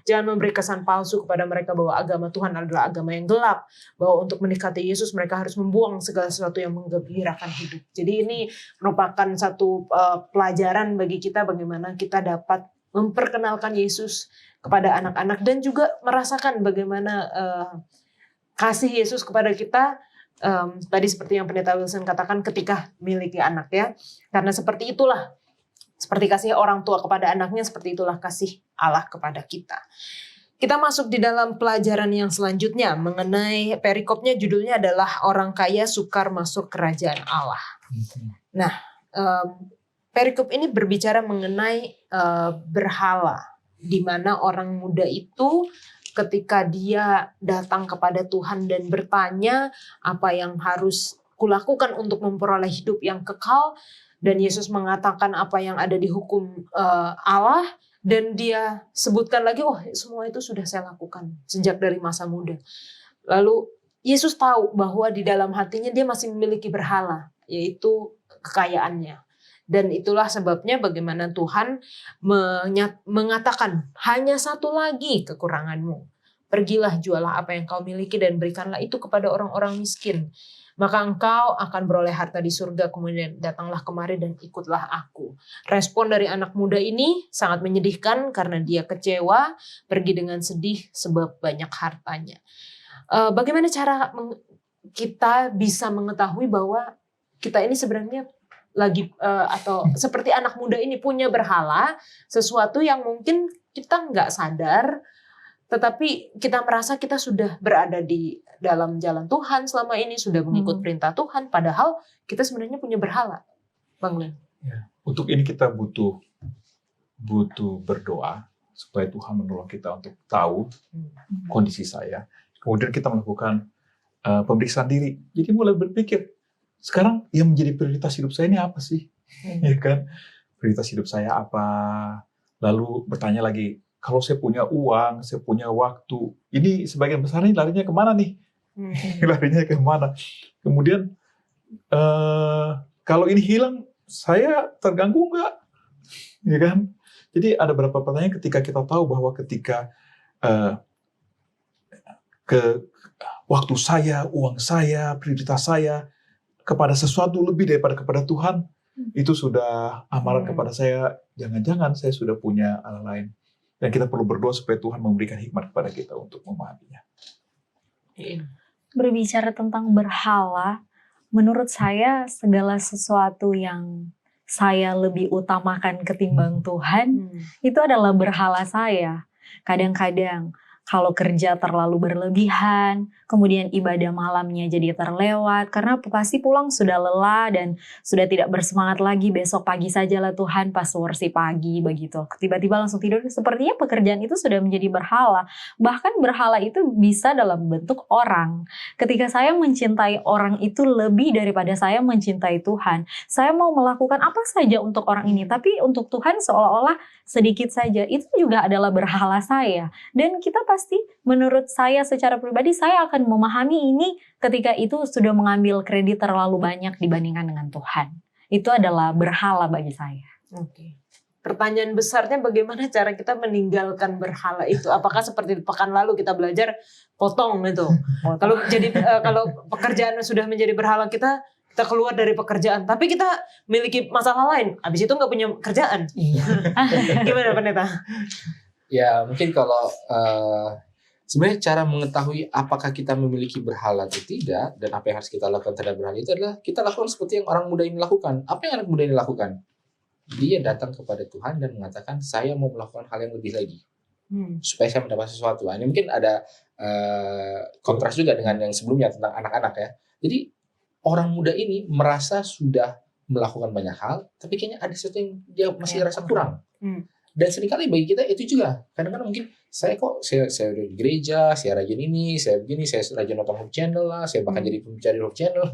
Jangan memberi kesan palsu kepada mereka bahwa agama Tuhan adalah agama yang gelap, bahwa untuk mendekati Yesus mereka harus membuang segala sesuatu yang menggembirakan hidup. Jadi ini merupakan satu pelajaran bagi kita bagaimana kita dapat memperkenalkan Yesus kepada anak-anak dan juga merasakan bagaimana kasih Yesus kepada kita. Tadi seperti yang Pendeta Wilson katakan ketika memiliki anak ya, karena seperti itulah, seperti kasih orang tua kepada anaknya, seperti itulah kasih Allah kepada kita. Kita masuk di dalam pelajaran yang selanjutnya mengenai perikopnya, judulnya adalah orang kaya sukar masuk kerajaan Allah. Nah, perikop ini berbicara mengenai berhala, di mana orang muda itu ketika dia datang kepada Tuhan dan bertanya apa yang harus kulakukan untuk memperoleh hidup yang kekal, dan Yesus mengatakan apa yang ada di hukum Allah, dan dia sebutkan lagi, oh semua itu sudah saya lakukan sejak dari masa muda. Lalu Yesus tahu bahwa di dalam hatinya dia masih memiliki berhala, yaitu kekayaannya. Dan itulah sebabnya bagaimana Tuhan mengatakan, hanya satu lagi kekuranganmu. Pergilah, jualah apa yang kau miliki dan berikanlah itu kepada orang-orang miskin. Maka engkau akan beroleh harta di surga, kemudian datanglah kemari dan ikutlah aku. Respon dari anak muda ini sangat menyedihkan karena dia kecewa, pergi dengan sedih sebab banyak hartanya. Bagaimana cara kita bisa mengetahui bahwa kita ini sebenarnya lagi atau seperti anak muda ini punya berhala, sesuatu yang mungkin kita nggak sadar, tetapi kita merasa kita sudah berada di dalam jalan Tuhan selama ini, sudah mengikut perintah Tuhan, padahal kita sebenarnya punya berhala, Bang Len. Ya. Untuk ini kita butuh berdoa supaya Tuhan menolong kita untuk tahu kondisi saya. Kemudian kita melakukan pemeriksaan diri. Jadi mulai berpikir, sekarang yang menjadi prioritas hidup saya ini apa sih? Ya kan? Prioritas hidup saya apa? Lalu bertanya lagi, kalau saya punya uang, saya punya waktu, ini sebagian besar ini larinya kemana nih? Larinya kemana? Kemudian kalau ini hilang, saya terganggu nggak? Ya kan? Jadi ada beberapa pertanyaan ketika kita tahu bahwa ketika waktu saya, uang saya, prioritas saya kepada sesuatu lebih daripada kepada Tuhan, itu sudah amaran kepada saya, jangan-jangan saya sudah punya Allah lain. Dan kita perlu berdoa supaya Tuhan memberikan hikmat kepada kita untuk memahaminya. Berbicara tentang berhala, menurut saya segala sesuatu yang saya lebih utamakan ketimbang Tuhan, itu adalah berhala saya. Kadang-kadang kalau kerja terlalu berlebihan, kemudian ibadah malamnya jadi terlewat, karena pasti pulang sudah lelah dan sudah tidak bersemangat lagi, besok pagi sajalah Tuhan pas worship pagi begitu. Tiba-tiba langsung tidur, sepertinya pekerjaan itu sudah menjadi berhala. Bahkan berhala itu bisa dalam bentuk orang. Ketika saya mencintai orang itu lebih daripada saya mencintai Tuhan, saya mau melakukan apa saja untuk orang ini, tapi untuk Tuhan seolah-olah sedikit saja, itu juga adalah berhala saya. Dan kita pasti, menurut saya secara pribadi, saya akan memahami ini ketika itu sudah mengambil kredit terlalu banyak dibandingkan dengan Tuhan. Itu adalah berhala bagi saya. Oke. Pertanyaan besarnya bagaimana cara kita meninggalkan berhala itu? Apakah seperti pekan lalu kita belajar potong itu? Kalau pekerjaan sudah menjadi berhala kita keluar dari pekerjaan, tapi kita memiliki masalah lain, habis itu nggak punya kerjaan. Gimana Pendeta? Ya mungkin kalau sebenarnya cara mengetahui apakah kita memiliki berhala atau tidak, dan apa yang harus kita lakukan terhadap berhala itu adalah kita lakukan seperti yang orang muda ini lakukan. Apa yang anak muda ini lakukan? Dia datang kepada Tuhan dan mengatakan, saya mau melakukan hal yang lebih lagi supaya saya mendapat sesuatu. Ini mungkin ada kontras juga dengan yang sebelumnya tentang anak-anak ya. Jadi orang muda ini merasa sudah melakukan banyak hal, tapi kayaknya ada sesuatu yang dia masih rasa kurang. Dan seringkali bagi kita itu juga. Kadang-kadang mungkin saya udah di gereja, saya rajin ini, saya begini, saya rajin nonton Hope Channel lah, saya bahkan jadi pencari Hope Channel.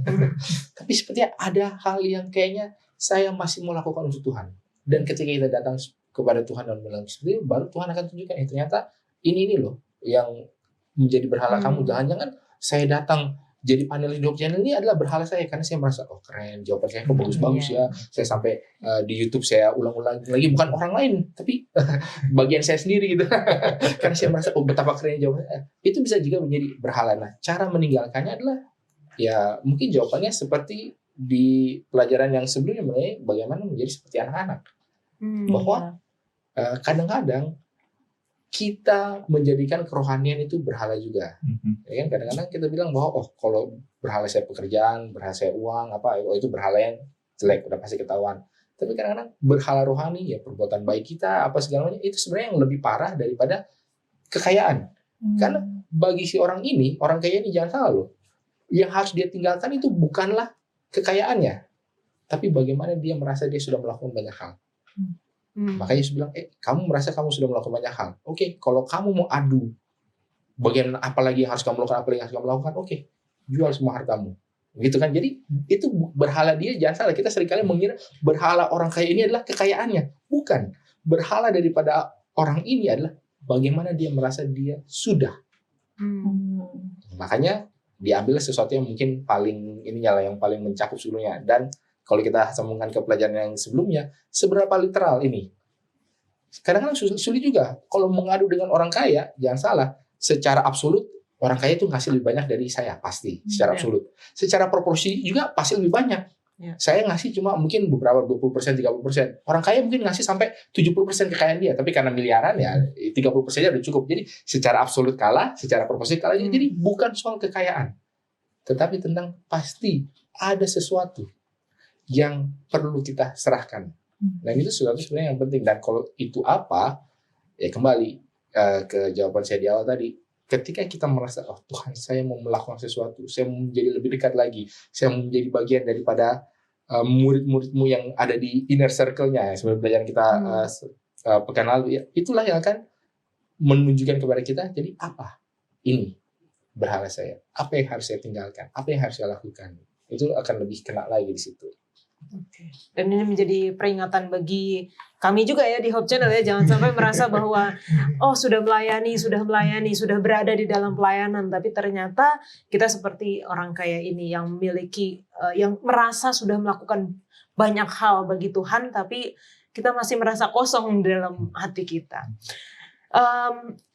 Tapi sepertinya ada hal yang kayaknya saya masih mau lakukan untuk Tuhan. Dan ketika kita datang kepada Tuhan dan bilang seperti itu, baru Tuhan akan tunjukkan, ternyata ini loh yang menjadi berhala kamu. Jangan-jangan saya datang jadi panelis di Hope Channel ini adalah berhala saya, karena saya merasa keren, jawaban saya kok bagus-bagus ya. Saya sampai di YouTube saya ulang-ulang lagi, bukan orang lain tapi bagian saya sendiri gitu. Karena saya merasa betapa keren jawabannya. Itu bisa juga menjadi berhala. Nah, cara meninggalkannya adalah ya mungkin jawabannya seperti di pelajaran yang sebelumnya, bagaimana menjadi seperti anak-anak. Bahwa kadang-kadang kita menjadikan kerohanian itu berhala juga. Ya kan, kadang-kadang kita bilang bahwa kalau berhala saya pekerjaan, berhala saya uang, itu berhala yang jelek, udah pasti ketahuan. Tapi kadang-kadang berhala rohani ya perbuatan baik kita, apa segala macam, itu sebenarnya yang lebih parah daripada kekayaan. Karena bagi si orang ini, orang kaya ini jangan salah loh. Yang harus dia tinggalkan itu bukanlah kekayaannya, tapi bagaimana dia merasa dia sudah melakukan banyak hal. Makanya Yesus bilang, kamu merasa kamu sudah melakukan banyak hal. Oke, kalau kamu mau adu, bagian apa lagi yang harus kamu lakukan, oke, jual semua hartamu. Gitu kan? Jadi itu berhala dia, jangan salah. Kita seringkali mengira berhala orang kaya ini adalah kekayaannya. Bukan. Berhala daripada orang ini adalah bagaimana dia merasa dia sudah. Makanya diambil sesuatu yang mungkin paling yang paling mencakup sebelumnya. Dan kalau kita sambungkan ke pelajaran yang sebelumnya, seberapa literal ini? Kadang-kadang sulit juga. Kalau mengadu dengan orang kaya, jangan salah. Secara absolut, orang kaya itu ngasih lebih banyak dari saya, pasti. Secara absolut. Secara proporsi juga pasti lebih banyak. Saya ngasih cuma mungkin beberapa 20%, 30%. Orang kaya mungkin ngasih sampai 70% kekayaan dia. Tapi karena miliaran ya 30%-nya udah cukup. Jadi secara absolut kalah, secara proporsi kalah. Jadi bukan soal kekayaan. tetapi tentang pasti ada sesuatu yang perlu kita serahkan. Dan itu sesuatu sebenarnya yang penting. Dan kalau itu apa, ya kembali ke jawaban saya di awal tadi. Ketika kita merasa, oh Tuhan, saya mau melakukan sesuatu, saya mau menjadi lebih dekat lagi, saya mau menjadi bagian daripada murid-muridmu yang ada di inner circle-nya, ya, sebenarnya pelajaran kita pekan lalu, ya, itulah yang akan menunjukkan kepada kita, jadi apa ini berhala saya, apa yang harus saya tinggalkan, apa yang harus saya lakukan, itu akan lebih kena lagi di situ. Oke. Dan ini menjadi peringatan bagi kami juga ya di Hope Channel ya, jangan sampai merasa bahwa sudah melayani, sudah berada di dalam pelayanan, tapi ternyata kita seperti orang kaya ini yang memiliki, yang merasa sudah melakukan banyak hal bagi Tuhan, tapi kita masih merasa kosong di dalam hati kita.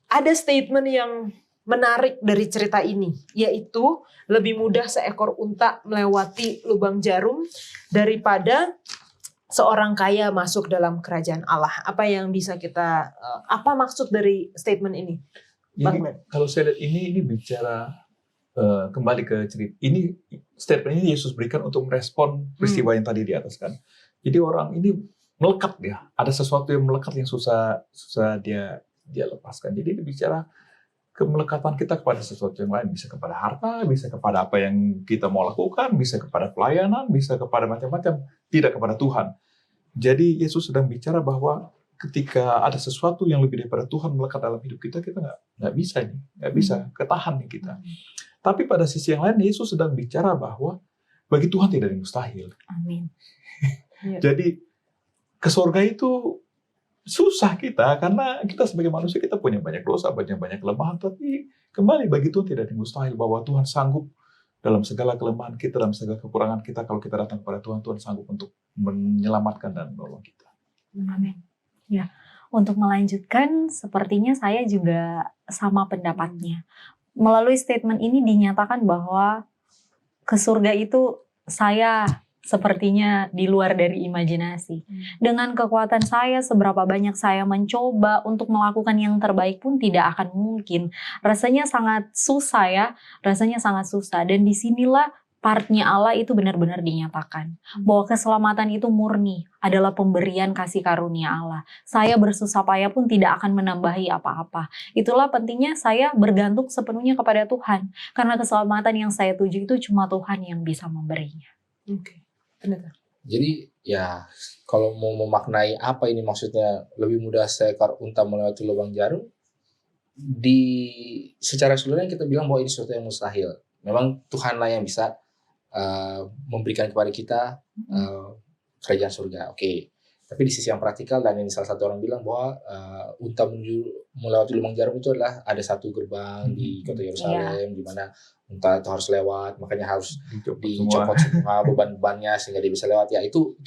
Ada statement yang menarik dari cerita ini, yaitu lebih mudah seekor unta melewati lubang jarum daripada seorang kaya masuk dalam kerajaan Allah. Apa yang bisa kita, apa maksud dari statement ini? Bang Ben? Kalau saya lihat ini bicara kembali ke cerita. Ini statement ini Yesus berikan untuk merespon peristiwa yang tadi di atas kan. Jadi orang ini melekat dia, ada sesuatu yang melekat yang susah dia lepaskan. Jadi dia bicara kemelekatan kita kepada sesuatu yang lain, bisa kepada harta, bisa kepada apa yang kita mau lakukan, bisa kepada pelayanan, bisa kepada macam-macam, tidak kepada Tuhan. Jadi Yesus sedang bicara bahwa ketika ada sesuatu yang lebih daripada Tuhan melekat dalam hidup kita, kita nggak bisa ketahan nih kita. Tapi pada sisi yang lain Yesus sedang bicara bahwa bagi Tuhan tidak ada yang mustahil. Amin. Jadi ke surga itu susah kita, karena kita sebagai manusia kita punya banyak dosa, banyak kelemahan, tapi kembali bagi Tuhan tidak ada yang mustahil, bahwa Tuhan sanggup dalam segala kelemahan kita, dalam segala kekurangan kita, kalau kita datang kepada Tuhan, Tuhan sanggup untuk menyelamatkan dan menolong kita. Amin. Ya, untuk melanjutkan, sepertinya saya juga sama pendapatnya. Melalui statement ini dinyatakan bahwa ke surga itu saya sepertinya di luar dari imajinasi. Dengan kekuatan saya, seberapa banyak saya mencoba untuk melakukan yang terbaik pun tidak akan mungkin. Rasanya sangat susah ya, rasanya sangat susah. Dan disinilah partnya Allah itu benar-benar dinyatakan. Bahwa keselamatan itu murni, adalah pemberian kasih karunia Allah. Saya bersusah payah pun tidak akan menambahi apa-apa. Itulah pentingnya saya bergantung sepenuhnya kepada Tuhan. Karena keselamatan yang saya tuju itu cuma Tuhan yang bisa memberinya. Oke. Benar. Jadi ya kalau mau memaknai apa ini maksudnya lebih mudah seekor unta melewati lubang jarum, secara keseluruhan kita bilang bahwa ini sesuatu yang mustahil. Memang Tuhanlah yang bisa memberikan kepada kita kerajaan surga. Oke. Tapi di sisi yang praktikal, dan ini salah satu orang bilang bahwa unta melewati lubang jarum itu adalah ada satu gerbang di kota Yerusalem di mana unta itu harus lewat, makanya harus dicopot semua beban-bebannya sehingga dia bisa lewat. Ya itu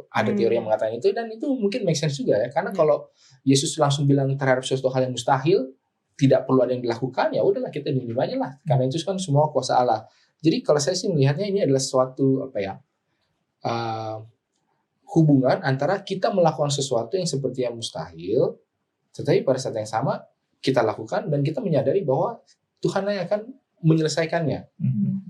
ada teori yang mengatakan itu, dan itu mungkin make sense juga ya, karena kalau Yesus langsung bilang terhadap sesuatu hal yang mustahil tidak perlu ada yang dilakukan, ya udahlah kita diem aja lah, karena itu kan semua kuasa Allah. Jadi kalau saya sih melihatnya ini adalah suatu hubungan antara kita melakukan sesuatu yang sepertinya mustahil, tetapi pada saat yang sama kita lakukan dan kita menyadari bahwa Tuhanlah yang akan menyelesaikannya.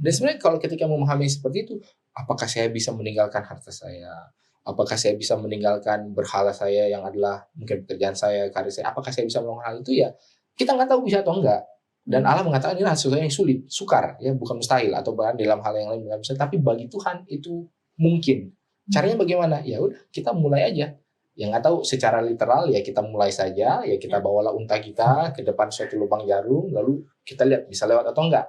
Dan sebenarnya kalau ketika memahami seperti itu, apakah saya bisa meninggalkan harta saya? Apakah saya bisa meninggalkan berhala saya yang adalah mungkin pekerjaan saya, karir saya? Apakah saya bisa melakukan hal itu? Ya kita nggak tahu bisa atau enggak. Dan Allah mengatakan ini adalah sesuatu yang sulit, sukar, ya bukan mustahil, atau bahkan dalam hal yang lain bukan mustahil. Tapi bagi Tuhan itu mungkin. Caranya bagaimana? Ya udah, kita mulai aja. Yang nggak tahu secara literal ya kita mulai saja, ya kita bawalah unta kita ke depan suatu lubang jarum, lalu kita lihat bisa lewat atau enggak.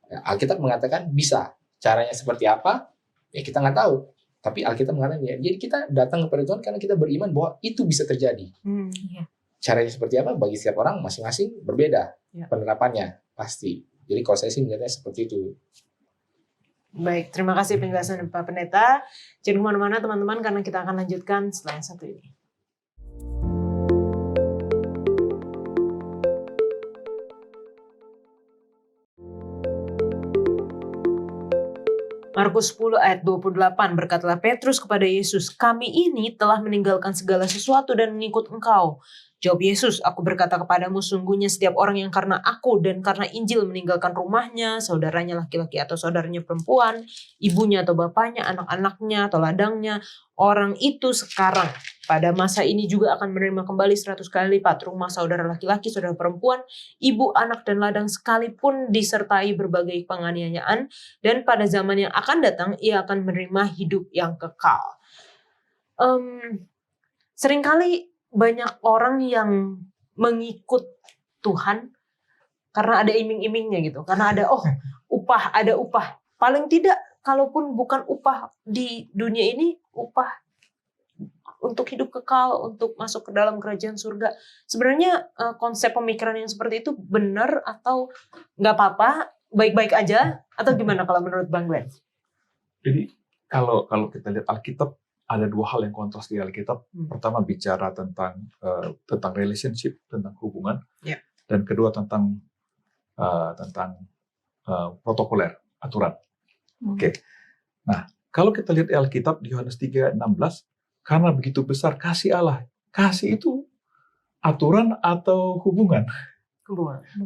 Ya, Alkitab mengatakan bisa. Caranya seperti apa? Ya kita nggak tahu. Tapi Alkitab mengatakan ya. Jadi kita datang kepada Tuhan karena kita beriman bahwa itu bisa terjadi. Caranya seperti apa? Bagi setiap orang masing-masing berbeda penerapannya pasti. Jadi kalau saya sih melihatnya seperti itu. Baik, terima kasih penjelasan Pak Pendeta. Jangan kemana-mana teman-teman, karena kita akan lanjutkan setelah yang satu ini. Markus 10 ayat 28 berkatalah Petrus kepada Yesus, kami ini telah meninggalkan segala sesuatu dan mengikut engkau. Jawab Yesus, aku berkata kepadamu sungguhnya setiap orang yang karena aku dan karena Injil meninggalkan rumahnya, saudaranya laki-laki atau saudaranya perempuan, ibunya atau bapaknya, anak-anaknya atau ladangnya, orang itu sekarang pada masa ini juga akan menerima kembali 100 kali lipat rumah saudara laki-laki, saudara perempuan, ibu, anak, dan ladang sekalipun disertai berbagai penganiayaan, dan pada zaman yang akan datang ia akan menerima hidup yang kekal. Seringkali banyak orang yang mengikut Tuhan karena ada iming-imingnya gitu, karena ada ada upah. Paling tidak kalaupun bukan upah di dunia ini, upah untuk hidup kekal, untuk masuk ke dalam kerajaan surga. Sebenarnya konsep pemikiran yang seperti itu benar atau nggak apa-apa, baik-baik aja, atau gimana kalau menurut Bang Glenn? Jadi kalau kita lihat Alkitab, ada dua hal yang kontras di Alkitab. Pertama bicara tentang relationship, tentang hubungan, dan kedua tentang protokoler, aturan. Oke. Nah, kalau kita lihat Alkitab di Yohanes 3:16, karena begitu besar kasih Allah. Kasih itu aturan atau hubungan?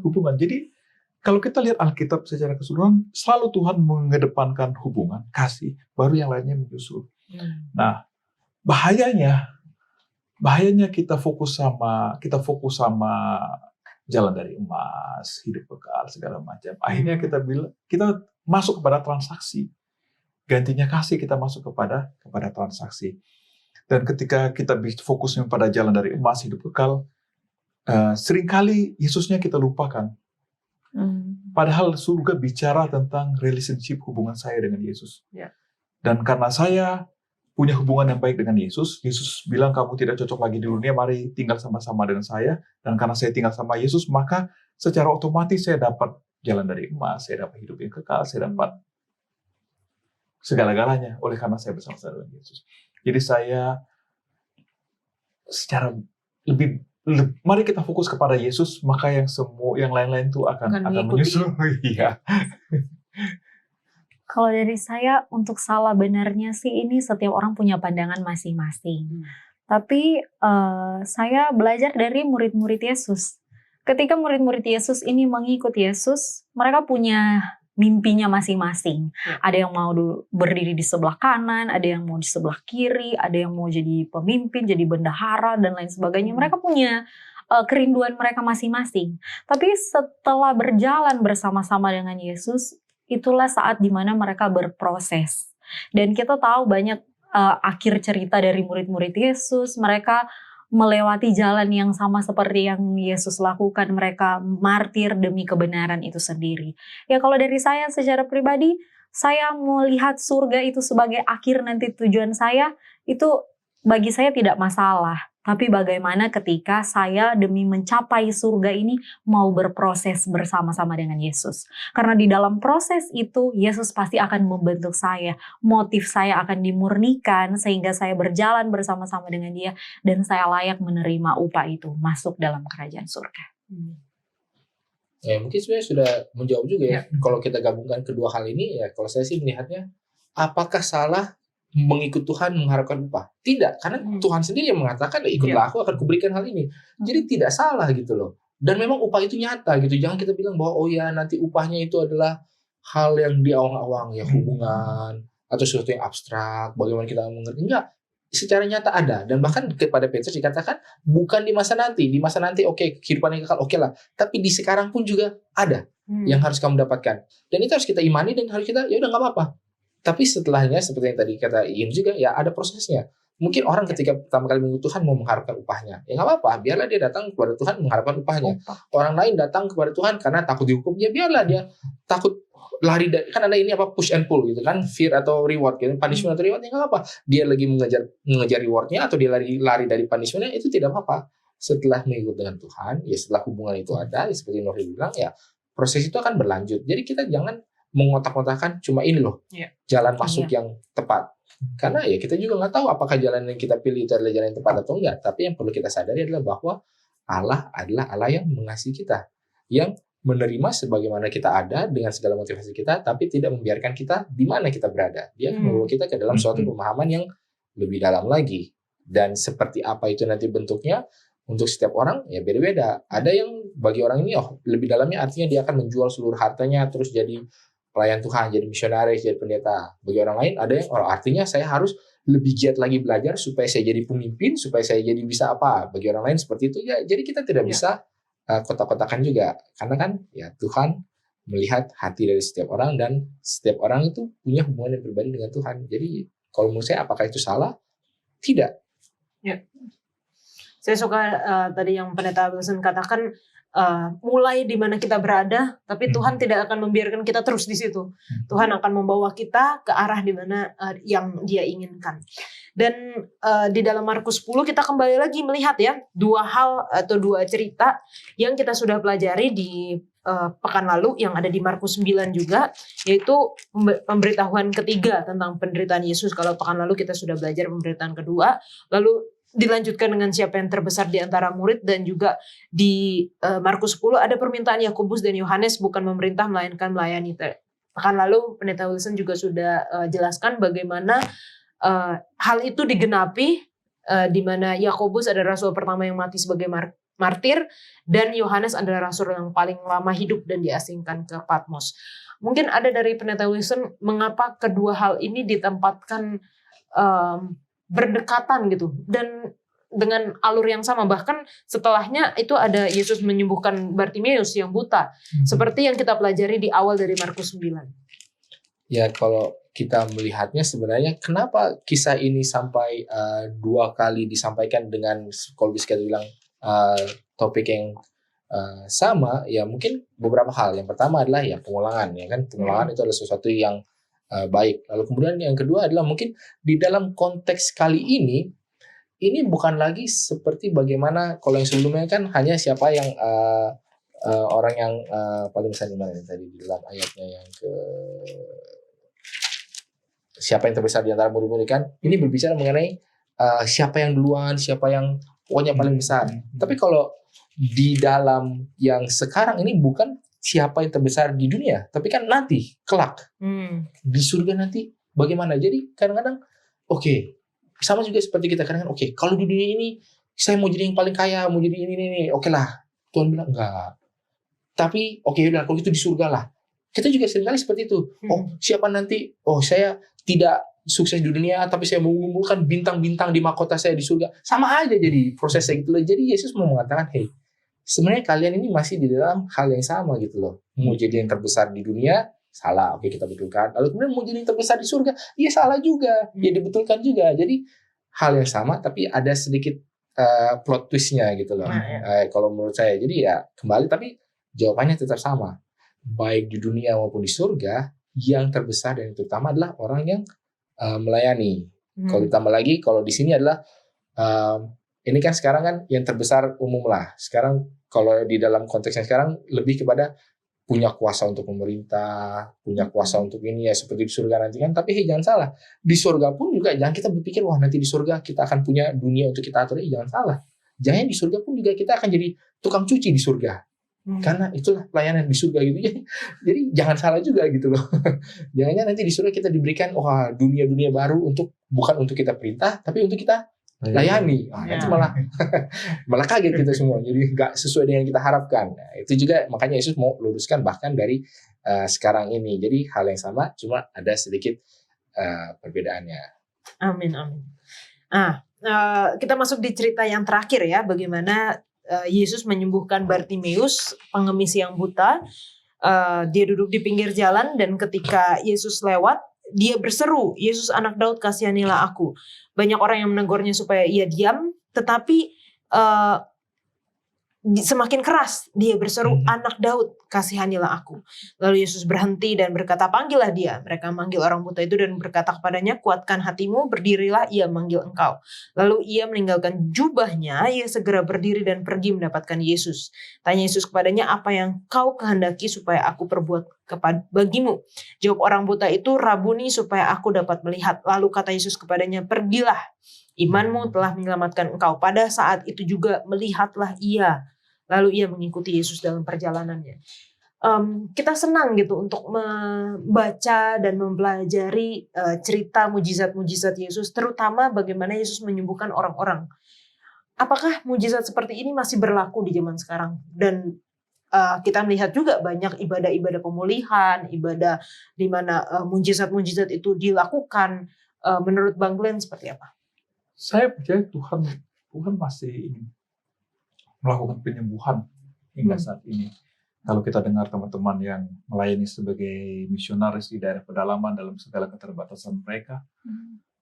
Hubungan. Jadi kalau kita lihat Alkitab secara keseluruhan, selalu Tuhan mengedepankan hubungan, kasih, baru yang lainnya menyusul. Nah, bahayanya kita fokus sama jalan dari emas, hidup kekal, segala macam. Akhirnya kita masuk kepada transaksi. Gantinya kasih, kita masuk kepada transaksi. Dan ketika kita fokusnya pada jalan dari emas, hidup kekal, seringkali Yesusnya kita lupakan. Padahal surga bicara tentang relationship, hubungan saya dengan Yesus. Dan karena saya punya hubungan yang baik dengan Yesus bilang kamu tidak cocok lagi di dunia, mari tinggal sama-sama dengan saya. Dan karena saya tinggal sama Yesus, maka secara otomatis saya dapat jalan dari emas, saya dapat hidup yang kekal, saya dapat segala-galanya oleh karena saya bersama-sama dengan Yesus. Jadi saya secara lebih mari kita fokus kepada Yesus, maka yang lain-lain itu akan menyusul. Iya. Kalau dari saya, untuk salah benarnya sih ini setiap orang punya pandangan masing-masing. Tapi saya belajar dari murid-murid Yesus. Ketika murid-murid Yesus ini mengikut Yesus, mereka punya mimpinya masing-masing. Ada yang mau berdiri di sebelah kanan, ada yang mau di sebelah kiri, ada yang mau jadi pemimpin, jadi bendahara, dan lain sebagainya. Mereka punya kerinduan mereka masing-masing. Tapi setelah berjalan bersama-sama dengan Yesus, itulah saat dimana mereka berproses. Dan kita tahu banyak akhir cerita dari murid-murid Yesus, mereka melewati jalan yang sama seperti yang Yesus lakukan, mereka martir demi kebenaran itu sendiri. Ya kalau dari saya secara pribadi, saya melihat surga itu sebagai akhir nanti tujuan saya, itu bagi saya tidak masalah. Tapi bagaimana ketika saya demi mencapai surga ini mau berproses bersama-sama dengan Yesus. Karena di dalam proses itu Yesus pasti akan membentuk saya. Motif saya akan dimurnikan sehingga saya berjalan bersama-sama dengan Dia. Dan saya layak menerima upah itu masuk dalam kerajaan surga. Ya mungkin sebenarnya sudah menjawab juga ya. Kalau kita gabungkan kedua hal ini, ya kalau saya sih melihatnya, apakah salah mengikut Tuhan mengharapkan upah? Tidak, karena Tuhan sendiri yang mengatakan ikutlah aku akan kuberikan hal ini. Jadi tidak salah gitu loh. Dan memang upah itu nyata gitu. Jangan kita bilang bahwa oh ya nanti upahnya itu adalah hal yang di awang-awang ya, hubungan atau sesuatu yang abstrak, bagaimana kita mengerti. Enggak, secara nyata ada. Dan bahkan kepada Petrus dikatakan bukan di masa nanti oke, kehidupan yang kekal oke lah, tapi di sekarang pun juga ada yang harus kamu dapatkan. Dan itu harus kita imani dan harus kita ya udah nggak apa-apa. Tapi setelahnya seperti yang tadi kata Iin juga ya ada prosesnya. Mungkin orang ketika pertama kali mengikut Tuhan mau mengharapkan upahnya. Ya nggak apa-apa, biarlah dia datang kepada Tuhan mengharapkan upahnya. Orang lain datang kepada Tuhan karena takut dihukum, ya biarlah dia takut lari dari, kan ada ini apa push and pull gitu kan, fear atau reward gitu, punishment atau reward, ya nggak apa-apa. Dia lagi mengejar rewardnya atau dia lari dari punishmentnya, itu tidak apa-apa. Setelah mengikut dengan Tuhan, ya setelah hubungan itu ada, ya seperti Nurul bilang ya proses itu akan berlanjut. Jadi kita jangan mengotak-otakan cuma ini loh jalan masuk yang tepat, karena ya kita juga nggak tahu apakah jalan yang kita pilih itu adalah jalan yang tepat atau enggak. Tapi yang perlu kita sadari adalah bahwa Allah adalah Allah yang mengasihi kita, yang menerima sebagaimana kita ada dengan segala motivasi kita, tapi tidak membiarkan kita di mana kita berada. Dia akan membawa kita ke dalam suatu pemahaman yang lebih dalam lagi. Dan seperti apa itu nanti bentuknya, untuk setiap orang ya beda-beda. Ada yang bagi orang ini lebih dalamnya artinya dia akan menjual seluruh hartanya terus jadi pelayan Tuhan, jadi misionaris, jadi pendeta. Bagi orang lain ada yang artinya saya harus lebih giat lagi belajar supaya saya jadi pemimpin, supaya saya jadi bisa apa. Bagi orang lain seperti itu ya. Jadi kita tidak bisa kotak-kotakan juga, karena kan ya Tuhan melihat hati dari setiap orang dan setiap orang itu punya hubungan yang pribadi dengan Tuhan. Jadi kalau menurut saya apakah itu salah? Tidak. Ya. Saya suka tadi yang Pendeta Wilson katakan, mulai di mana kita berada, tapi Tuhan tidak akan membiarkan kita terus di situ. Tuhan akan membawa kita ke arah di mana yang Dia inginkan. Dan di dalam Markus 10 kita kembali lagi melihat ya dua hal atau dua cerita yang kita sudah pelajari di pekan lalu yang ada di Markus 9 juga, yaitu pemberitahuan ketiga tentang penderitaan Yesus. Kalau pekan lalu kita sudah belajar pemberitaan kedua, lalu dilanjutkan dengan siapa yang terbesar di antara murid, dan juga di Markus 10 ada permintaan Yakobus dan Yohanes bukan memerintah melainkan melayani. Pekan lalu Pendeta Wilson juga sudah jelaskan bagaimana hal itu digenapi, di mana Yakobus adalah rasul pertama yang mati sebagai martir, dan Yohanes adalah rasul yang paling lama hidup dan diasingkan ke Patmos. Mungkin ada dari Pendeta Wilson mengapa kedua hal ini ditempatkan berdekatan gitu dan dengan alur yang sama. Bahkan setelahnya itu ada Yesus menyembuhkan Bartimeus yang buta, seperti yang kita pelajari di awal dari Markus 9. Ya, kalau kita melihatnya sebenarnya kenapa kisah ini sampai dua kali disampaikan dengan, kalau bisa kita bilang, topik yang sama, ya mungkin beberapa hal. Yang pertama adalah ya pengulangan, ya kan, pengulangan itu adalah sesuatu yang baik. Lalu kemudian yang kedua adalah mungkin di dalam konteks kali ini bukan lagi seperti bagaimana kalau yang sebelumnya kan hanya siapa yang orang yang paling besar di mana tadi di dalam ayatnya yang ke siapa yang terbesar di antara murid-murid kan. Ini berbicara mengenai siapa yang duluan, siapa yang pokoknya paling besar. Tapi kalau di dalam yang sekarang ini bukan siapa yang terbesar di dunia, tapi kan nanti kelak di surga nanti bagaimana. Jadi kadang-kadang sama juga seperti kita kadang-kadang kalau di dunia ini saya mau jadi yang paling kaya, mau jadi ini oke lah. Tuhan bilang enggak. Tapi udah kalau itu di surga lah. Kita juga seringkali seperti itu. Siapa nanti? Saya tidak sukses di dunia, tapi saya mau mengumpulkan bintang-bintang di mahkota saya di surga. Sama aja jadi prosesnya gitu loh. Jadi Yesus mau mengatakan, sebenarnya kalian ini masih di dalam hal yang sama gitu loh. Mau jadi yang terbesar di dunia, salah. Kita betulkan. Lalu kemudian mau jadi yang terbesar di surga, iya salah juga. Ya dibetulkan juga. Jadi hal yang sama, tapi ada sedikit plot twistnya gitu loh. Kalau menurut saya. Jadi ya kembali, tapi jawabannya tetap sama. Baik di dunia maupun di surga, yang terbesar dan yang terutama adalah orang yang melayani. Kalau ditambah lagi, kalau di sini adalah ini kan sekarang kan yang terbesar umum lah. Sekarang kalau di dalam konteks yang sekarang lebih kepada punya kuasa untuk pemerintah, punya kuasa untuk ini ya seperti di surga nanti kan. Tapi jangan salah, di surga pun juga jangan kita berpikir nanti di surga kita akan punya dunia untuk kita atur. Jangan salah. Jangan di surga pun juga kita akan jadi tukang cuci di surga. Karena itulah pelayanan di surga gitu. Jadi jangan salah juga gitu loh. Jangan nanti di surga kita diberikan dunia-dunia baru bukan untuk kita perintah, tapi untuk kita layani. Nanti malah kaget kita semua. Jadi nggak sesuai dengan yang kita harapkan. Nah, itu juga makanya Yesus mau luruskan bahkan dari sekarang ini. Jadi hal yang sama, cuma ada sedikit perbedaannya. Amin. Kita masuk di cerita yang terakhir ya, bagaimana Yesus menyembuhkan Bartimeus, pengemis yang buta. Dia duduk di pinggir jalan dan ketika Yesus lewat, dia berseru, "Yesus anak Daud, kasihanilah aku." Banyak orang yang menegurnya supaya ia diam, tetapi semakin keras dia berseru, "Anak Daud, kasihanilah aku." Lalu Yesus berhenti dan berkata, "Panggillah dia." Mereka manggil orang buta itu dan berkata kepadanya, "Kuatkan hatimu, berdirilah, ia manggil engkau." Lalu ia meninggalkan jubahnya, ia segera berdiri dan pergi mendapatkan Yesus. Tanya Yesus kepadanya, "Apa yang kau kehendaki supaya aku perbuat bagimu?" Jawab orang buta itu, "Rabuni, supaya aku dapat melihat." Lalu kata Yesus kepadanya, "Pergilah, imanmu telah menyelamatkan engkau." Pada saat itu juga melihatlah ia. Lalu ia mengikuti Yesus dalam perjalanannya. kita senang gitu untuk membaca dan mempelajari cerita mujizat-mujizat Yesus, terutama bagaimana Yesus menyembuhkan orang-orang. Apakah mujizat seperti ini masih berlaku di zaman sekarang? Dan kita melihat juga banyak ibadah-ibadah pemulihan, ibadah di mana mujizat-mujizat itu dilakukan. Menurut Bang Glenn seperti apa? Saya percaya Tuhan masih ingin melakukan penyembuhan hingga saat ini. Kalau kita dengar teman-teman yang melayani sebagai misionaris di daerah pedalaman dalam segala keterbatasan mereka,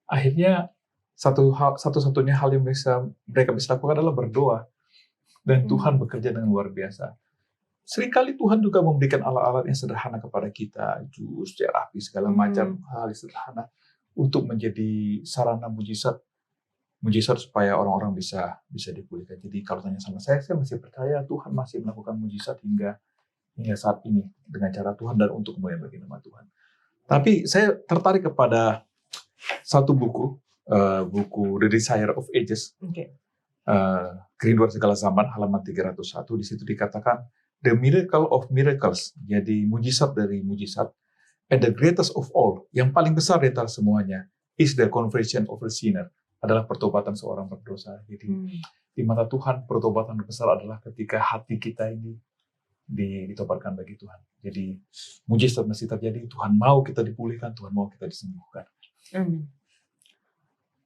akhirnya satu-satunya hal yang mereka bisa lakukan adalah berdoa. Dan Tuhan bekerja dengan luar biasa. Seringkali Tuhan juga memberikan alat-alat yang sederhana kepada kita, jus, terapi, segala macam hal yang sederhana untuk menjadi sarana mujizat supaya orang-orang bisa dipulihkan. Jadi kalau tanya sama saya masih percaya Tuhan masih melakukan mujizat hingga saat ini dengan cara Tuhan dan untuk kemuliaan bagi nama Tuhan. Tapi saya tertarik kepada satu buku The Desire of Ages, Kerinduan Segala Zaman, halaman 301. Di situ dikatakan The Miracle of Miracles, jadi mujizat dari mujizat, and the greatest of all, yang paling besar di antara semuanya, is the conversion of a sinner, adalah pertobatan seorang berdosa. Jadi di mata Tuhan pertobatan besar adalah ketika hati kita ini ditobatkan bagi Tuhan. Jadi mujizat masih terjadi. Tuhan mau kita dipulihkan, Tuhan mau kita disembuhkan.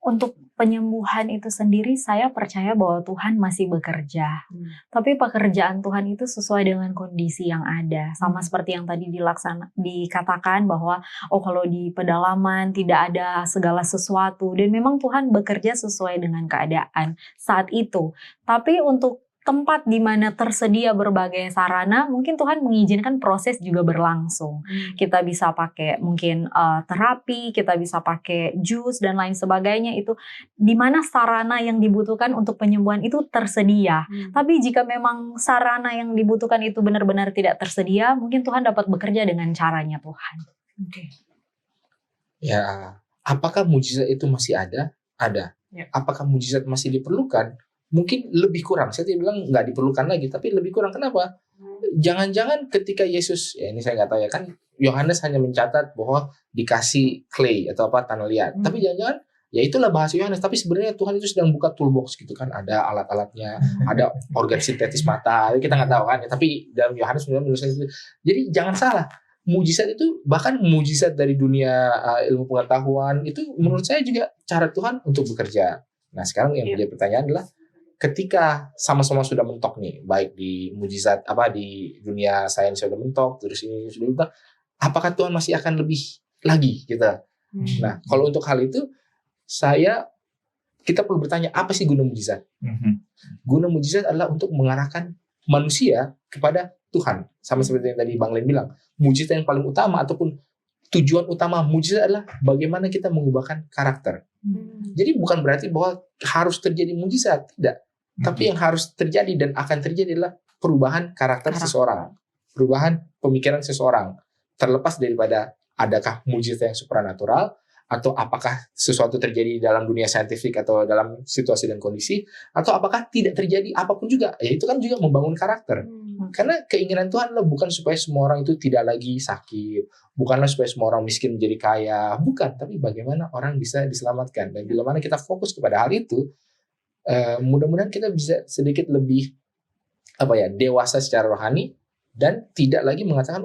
Untuk penyembuhan itu sendiri, saya percaya bahwa Tuhan masih bekerja. Tapi pekerjaan Tuhan itu sesuai dengan kondisi yang ada. Sama seperti yang tadi dikatakan bahwa kalau di pedalaman tidak ada segala sesuatu. Dan memang Tuhan bekerja sesuai dengan keadaan saat itu. Tapi untuk tempat di mana tersedia berbagai sarana, mungkin Tuhan mengizinkan proses juga berlangsung. Kita bisa pakai mungkin terapi, kita bisa pakai jus dan lain sebagainya, itu di mana sarana yang dibutuhkan untuk penyembuhan itu tersedia. Tapi jika memang sarana yang dibutuhkan itu benar-benar tidak tersedia, mungkin Tuhan dapat bekerja dengan caranya Tuhan. Ya, apakah mujizat itu masih ada? Ada. Apakah mujizat masih diperlukan? Mungkin lebih kurang. Saya tidak bilang nggak diperlukan lagi, tapi lebih kurang. Kenapa? Jangan-jangan ketika Yesus, ya ini saya nggak tahu ya, kan Yohanes hanya mencatat bahwa dikasih clay atau apa, tanah liat. Tapi jangan-jangan, ya itulah bahasa Yohanes. Tapi sebenarnya Tuhan itu sedang buka toolbox gitu kan, ada alat-alatnya, ada organ sintetis mata, kita nggak tahu kan. Ya, tapi dalam Yohanes sebenarnya menuliskan itu. Jadi jangan salah. Mujizat itu, bahkan mujizat dari dunia ilmu pengetahuan itu menurut saya juga cara Tuhan untuk bekerja. Nah sekarang yang menjadi pertanyaan adalah, ketika sama-sama sudah mentok nih, baik di mujizat di dunia sains sudah mentok, terus ini sudah mentok, apakah Tuhan masih akan lebih lagi kita? Nah, kalau untuk hal itu kita perlu bertanya, apa sih guna mujizat? Guna mujizat adalah untuk mengarahkan manusia kepada Tuhan. Sama seperti yang tadi Bang Len bilang, mujizat yang paling utama ataupun tujuan utama mujizat adalah bagaimana kita mengubahkan karakter. Jadi bukan berarti bahwa harus terjadi mujizat, tidak. Tapi yang harus terjadi dan akan terjadi adalah perubahan karakter seseorang, perubahan pemikiran seseorang. Terlepas daripada adakah mujizat yang supranatural, atau apakah sesuatu terjadi dalam dunia saintifik atau dalam situasi dan kondisi, atau apakah tidak terjadi apapun juga. Ya itu kan juga membangun karakter. Karena keinginan Tuhan adalah bukan supaya semua orang itu tidak lagi sakit, bukanlah supaya semua orang miskin menjadi kaya, bukan. Tapi bagaimana orang bisa diselamatkan. Dan bila mana kita fokus kepada hal itu, mudah-mudahan kita bisa sedikit lebih dewasa secara rohani dan tidak lagi mengatakan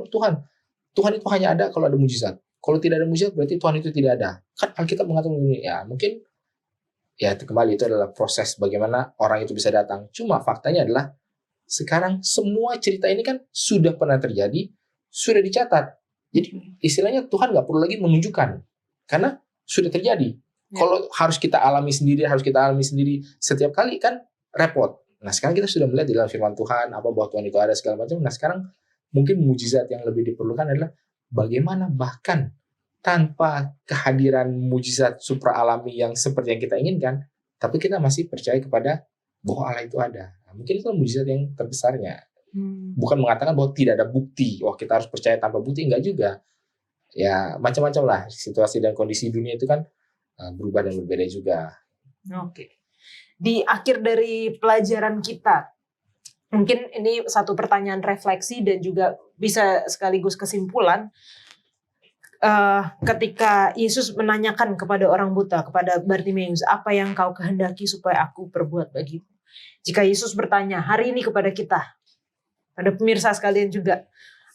Tuhan itu hanya ada kalau ada mujizat. Kalau tidak ada mujizat berarti Tuhan itu tidak ada. Kan Alkitab mengatakan ini, ya mungkin ya kembali itu adalah proses bagaimana orang itu bisa datang. Cuma faktanya adalah sekarang semua cerita ini kan sudah pernah terjadi, sudah dicatat. Jadi istilahnya Tuhan nggak perlu lagi menunjukkan karena sudah terjadi. Kalau harus kita alami sendiri setiap kali kan repot. Nah sekarang kita sudah melihat di dalam firman Tuhan bahwa Tuhan itu ada segala macam. Nah sekarang mungkin mujizat yang lebih diperlukan adalah bagaimana bahkan tanpa kehadiran mujizat supra alami yang seperti yang kita inginkan, tapi kita masih percaya kepada bahwa Allah itu ada. Nah, mungkin itu mujizat yang terbesarnya. Bukan mengatakan bahwa tidak ada bukti, kita harus percaya tanpa bukti, enggak juga. Ya macam-macam lah situasi dan kondisi dunia itu kan berubah dan berbeda juga. Oke. Di akhir dari pelajaran kita, Mungkin ini satu pertanyaan refleksi dan juga bisa sekaligus kesimpulan. Ketika Yesus menanyakan kepada orang buta, kepada Bartimeus, apa yang kau kehendaki supaya aku perbuat bagimu? Jika Yesus bertanya hari ini kepada kita, pada pemirsa sekalian juga,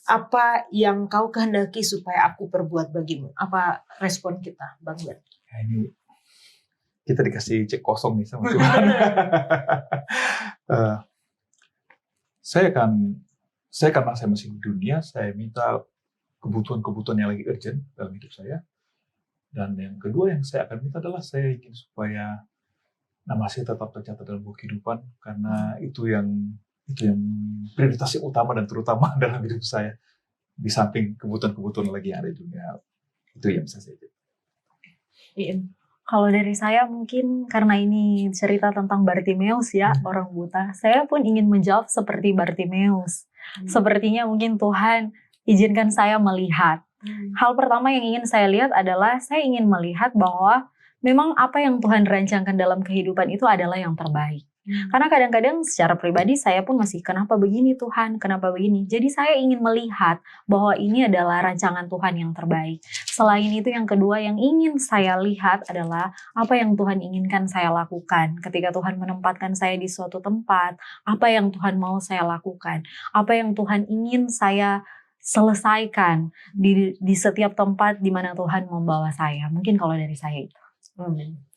apa yang kau kehendaki supaya aku perbuat bagimu? Apa respon kita, Bang Ben? Nah, ini kita dikasih cek kosong nih sama Tuhan. Saya karena saya masih di dunia, saya minta kebutuhan-kebutuhan yang lagi urgent dalam hidup saya. Dan yang kedua yang saya akan minta adalah saya ingin supaya nama saya tetap tercatat dalam buku kehidupan, karena itu yang prioritas yang utama dan terutama dalam hidup saya. Di samping kebutuhan-kebutuhan lagi yang ada di dunia, itu yang bisa saya jawab. Kalau dari saya mungkin karena ini cerita tentang Bartimeus ya, orang buta. Saya pun ingin menjawab seperti Bartimeus. Sepertinya mungkin Tuhan izinkan saya melihat. Hal pertama yang ingin saya lihat adalah saya ingin melihat bahwa memang apa yang Tuhan rancangkan dalam kehidupan itu adalah yang terbaik. Karena kadang-kadang secara pribadi saya pun masih, kenapa begini Tuhan, kenapa begini. Jadi saya ingin melihat bahwa ini adalah rancangan Tuhan yang terbaik. Selain itu yang kedua yang ingin saya lihat adalah apa yang Tuhan inginkan saya lakukan. Ketika Tuhan menempatkan saya di suatu tempat, apa yang Tuhan mau saya lakukan. Apa yang Tuhan ingin saya selesaikan di setiap tempat di mana Tuhan membawa saya. Mungkin kalau dari saya itu.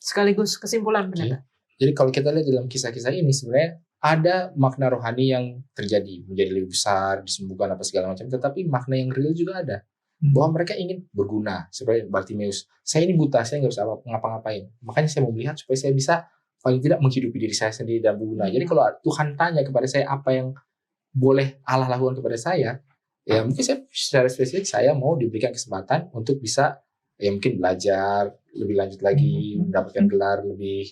Sekaligus kesimpulan pendeta. Jadi kalau kita lihat dalam kisah-kisah ini sebenarnya ada makna rohani yang terjadi, menjadi lebih besar, disembuhkan apa segala macam, tetapi makna yang real juga ada. Bahwa mereka ingin berguna, seperti Bartimeus. Saya ini buta, saya nggak bisa ngapa-ngapain. Makanya saya mau melihat supaya saya bisa paling tidak menghidupi diri saya sendiri dan berguna. Jadi kalau Tuhan tanya kepada saya apa yang boleh Allah lakukan kepada saya, ya mungkin saya secara spesifik saya mau diberikan kesempatan untuk bisa ya mungkin belajar lebih lanjut lagi, mendapatkan gelar lebih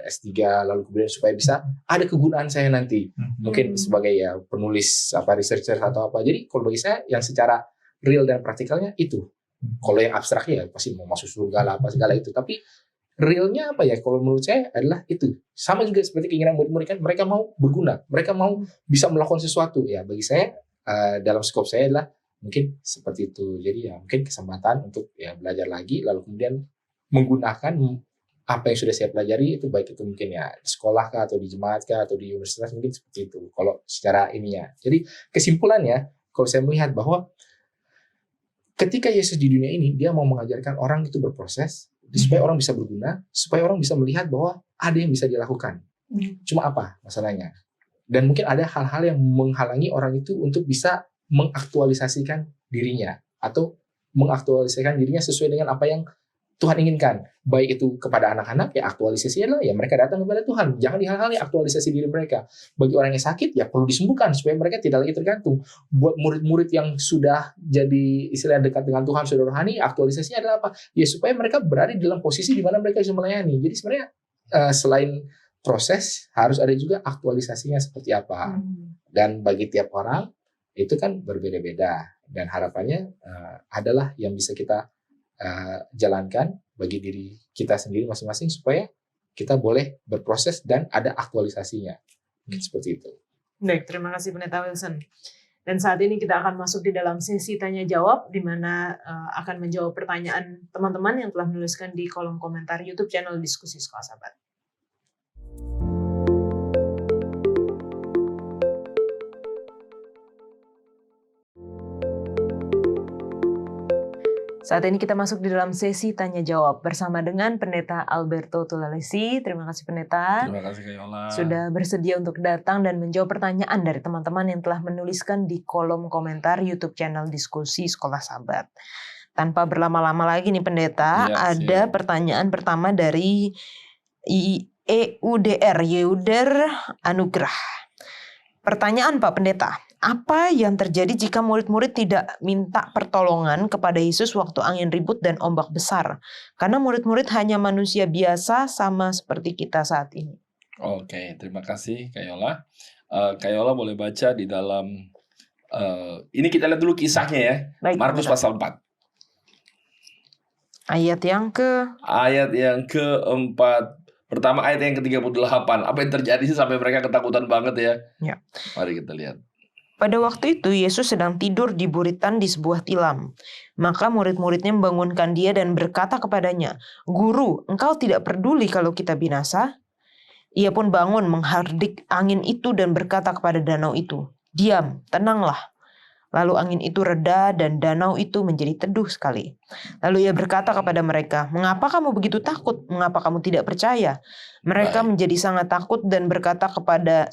S3, lalu kemudian supaya bisa ada kegunaan saya nanti. Mungkin sebagai ya penulis, researcher atau apa. Jadi kalau bagi saya yang secara real dan praktikalnya itu. Kalau yang abstraknya ya pasti mau masuk surga lah, apa segala itu. Tapi realnya apa ya, kalau menurut saya adalah itu. Sama juga seperti keinginan murid-murid kan, mereka mau berguna, mereka mau bisa melakukan sesuatu. Ya bagi saya dalam skop saya adalah mungkin seperti itu. Jadi ya mungkin kesempatan untuk ya belajar lagi, lalu kemudian menggunakan apa yang sudah saya pelajari, itu baik itu mungkin ya di sekolah kah, atau di jemaat kah, atau di universitas, mungkin seperti itu. Kalau secara ininya. Jadi kesimpulannya, kalau saya melihat bahwa ketika Yesus di dunia ini, dia mau mengajarkan orang itu berproses, supaya orang bisa berguna, supaya orang bisa melihat bahwa ada yang bisa dilakukan. Cuma apa masalahnya? Dan mungkin ada hal-hal yang menghalangi orang itu untuk bisa mengaktualisasikan dirinya atau mengaktualisasikan dirinya sesuai dengan apa yang Tuhan inginkan. Baik itu kepada anak-anak, ya aktualisasi adalah ya mereka datang kepada Tuhan. Jangan hal-hal yang aktualisasi diri mereka. Bagi orang yang sakit, ya perlu disembuhkan supaya mereka tidak lagi tergantung. Buat murid-murid yang sudah jadi istilah dekat dengan Tuhan, sudah rohani, aktualisasinya adalah apa? Ya supaya mereka berada dalam posisi di mana mereka bisa melayani. Jadi sebenarnya selain proses, harus ada juga aktualisasinya seperti apa. Dan bagi tiap orang, itu kan berbeda-beda. Dan harapannya adalah yang bisa kita jalankan bagi diri kita sendiri masing-masing supaya kita boleh berproses dan ada aktualisasinya. Mungkin seperti itu. Baik, terima kasih Pendeta Wilson. Dan saat ini kita akan masuk di dalam sesi tanya jawab, di mana akan menjawab pertanyaan teman-teman yang telah menuliskan di kolom komentar YouTube channel Diskusi Sekolah Sahabat. Saat ini kita masuk di dalam sesi tanya jawab bersama dengan Pendeta Alberto Tulalesi. Terima kasih Pendeta. Terima kasih Kak Yola. Sudah bersedia untuk datang dan menjawab pertanyaan dari teman-teman yang telah menuliskan di kolom komentar YouTube channel Diskusi Sekolah Sahabat. Tanpa berlama-lama lagi nih Pendeta, ada pertanyaan pertama dari Yeuder Anugrah. Pertanyaan Pak Pendeta. Apa yang terjadi jika murid-murid tidak minta pertolongan kepada Yesus waktu angin ribut dan ombak besar? Karena murid-murid hanya manusia biasa sama seperti kita saat ini. Oke, terima kasih Kak Yola. Kak Yola boleh baca di dalam, ini kita lihat dulu kisahnya ya. Baik, Markus pasal 4. Ayat yang ke-40. Pertama ayat yang ke-38. Apa yang terjadi sih sampai mereka ketakutan banget ya? Ya. Mari kita lihat. Pada waktu itu Yesus sedang tidur di buritan di sebuah tilam. Maka murid-muridnya membangunkan dia dan berkata kepadanya, "Guru, engkau tidak peduli kalau kita binasa?" Ia pun bangun menghardik angin itu dan berkata kepada danau itu, "Diam, tenanglah." Lalu angin itu reda dan danau itu menjadi teduh sekali. Lalu ia berkata kepada mereka, "Mengapa kamu begitu takut? Mengapa kamu tidak percaya?" Mereka Baik. menjadi sangat takut dan berkata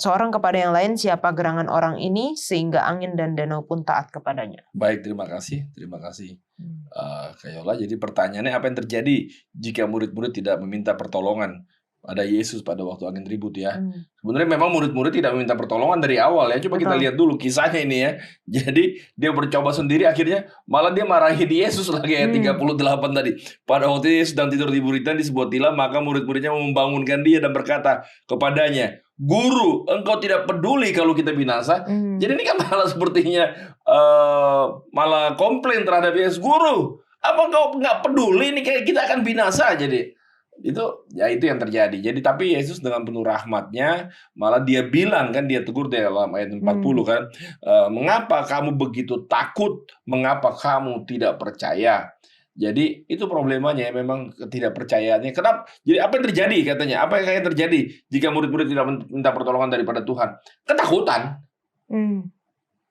seorang kepada yang lain, "Siapa gerangan orang ini sehingga angin dan danau pun taat kepadanya?" Baik, terima kasih. Terima kasih. Kak Yola, jadi pertanyaannya apa yang terjadi jika murid-murid tidak meminta pertolongan pada Yesus pada waktu angin ribut ya? Sebenarnya memang murid-murid tidak meminta pertolongan dari awal ya. Coba kita Betul. lihat dulu kisahnya ini ya. Jadi dia bercoba sendiri, akhirnya malah dia marahin Yesus lagi ayat 38 tadi. Pada waktu Yesus sedang tidur di buritan di sebuah tilam, maka murid-muridnya membangunkan dia dan berkata kepadanya, "Guru, engkau tidak peduli kalau kita binasa?" Jadi ini kan malah sepertinya malah komplain terhadap Yesus. "Guru, apa engkau nggak peduli ini kayak kita akan binasa?" Jadi itu yang terjadi. Jadi tapi Yesus dengan penuh rahmatnya malah dia bilang kan, dia tegur dalam ayat 40 kan, "Mengapa kamu begitu takut? Mengapa kamu tidak percaya?" Jadi itu problemanya ya, memang ketidakpercayaannya. Kenapa? Jadi apa yang terjadi katanya? Apa yang akan terjadi jika murid-murid tidak minta pertolongan daripada Tuhan? Ketakutan,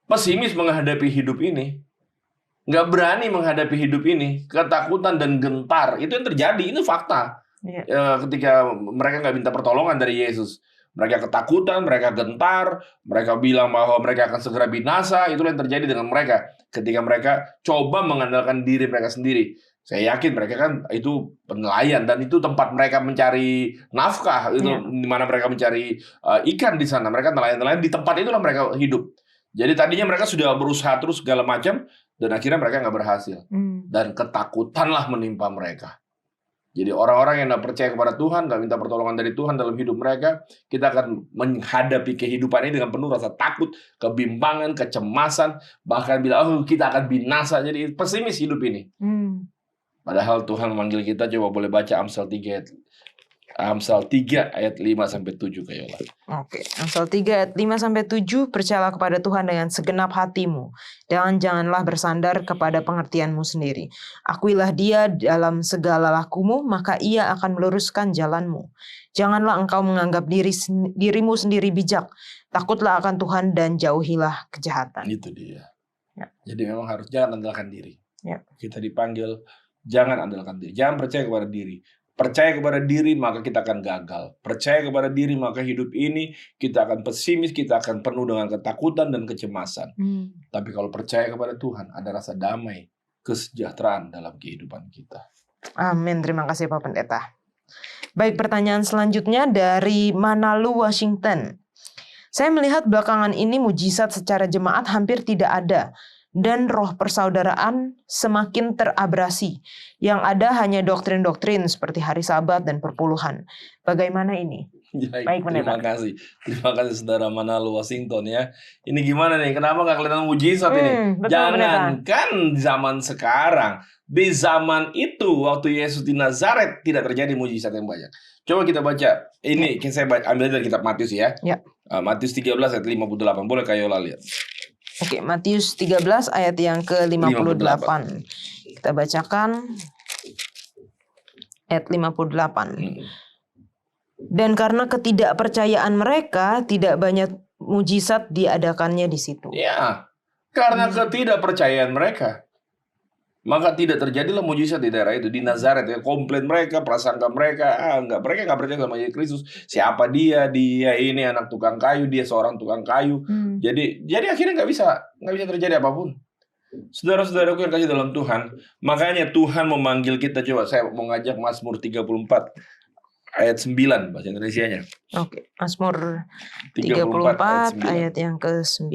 pesimis menghadapi hidup ini, nggak berani menghadapi hidup ini, ketakutan dan gentar. Itu yang terjadi, itu fakta. Ketika mereka nggak minta pertolongan dari Yesus, mereka ketakutan, mereka gentar, mereka bilang bahwa mereka akan segera binasa. Itulah yang terjadi dengan mereka ketika mereka coba mengandalkan diri mereka sendiri. Saya yakin mereka kan itu penelayan dan itu tempat mereka mencari nafkah, itu di mana mereka mencari ikan di sana. Mereka nelayan-nelayan di tempat itulah mereka hidup. Jadi tadinya mereka sudah berusaha terus segala macam dan akhirnya mereka nggak berhasil. Dan ketakutanlah menimpa mereka. Jadi orang-orang yang tidak percaya kepada Tuhan, nggak minta pertolongan dari Tuhan dalam hidup mereka, kita akan menghadapi kehidupan ini dengan penuh rasa takut, kebimbangan, kecemasan, bahkan bilang, "Oh, kita akan binasa." Jadi pesimis hidup ini. Padahal Tuhan memanggil kita. Coba boleh baca Amsal 3 ayat 5-7 Kak Yola. Oke, Amsal 3 ayat 5-7, "Percayalah kepada Tuhan dengan segenap hatimu, dan janganlah bersandar kepada pengertianmu sendiri. Akuilah Dia dalam segala lakumu, maka Ia akan meluruskan jalanmu. Janganlah engkau menganggap dirimu sendiri bijak. Takutlah akan Tuhan dan jauhilah kejahatan." Itu dia. Ya. Jadi memang harus jangan andalkan diri. Ya. Kita dipanggil jangan andalkan diri, jangan percaya kepada diri. Percaya kepada diri maka kita akan gagal. Percaya kepada diri maka hidup ini kita akan pesimis, kita akan penuh dengan ketakutan dan kecemasan. Tapi kalau percaya kepada Tuhan, ada rasa damai, kesejahteraan dalam kehidupan kita. Amin, terima kasih Pak Pendeta. Baik, pertanyaan selanjutnya dari Manalu, Washington. "Saya melihat belakangan ini mujizat secara jemaat hampir tidak ada. Dan roh persaudaraan semakin terabrasi. Yang ada hanya doktrin-doktrin seperti hari Sabat dan perpuluhan. Bagaimana ini?" Baik, terima kasih. Terima kasih Saudara Manalu, Washington ya. Ini gimana nih? Kenapa nggak kelihatan mujizat ini? Betul, Jangankan zaman sekarang. Di zaman itu, waktu Yesus di Nazaret, tidak terjadi mujizat yang banyak. Coba kita baca. Ini saya ambil dari kitab Matius ya. Matius 13 ayat 58. Boleh Kak Yola lihat? Oke, Matius 13 ayat yang ke-58. Kita bacakan ayat 58. "Dan karena ketidakpercayaan mereka, tidak banyak mujizat diadakannya di situ." Ya, karena ketidakpercayaan mereka, maka tidak terjadilah mujizat di daerah itu. Di Nazaret ya, komplain mereka, prasangka mereka, mereka nggak percaya sama Yesus Kristus. Siapa dia? Dia ini anak tukang kayu, dia seorang tukang kayu. Jadi akhirnya nggak bisa terjadi apapun. Saudara-saudaraku yang kasih dalam Tuhan, makanya Tuhan memanggil kita. Coba saya mau ngajak Mazmur 34 ayat 9 bahasa Indonesianya. Oke, Mazmur 34 ayat yang ke-9.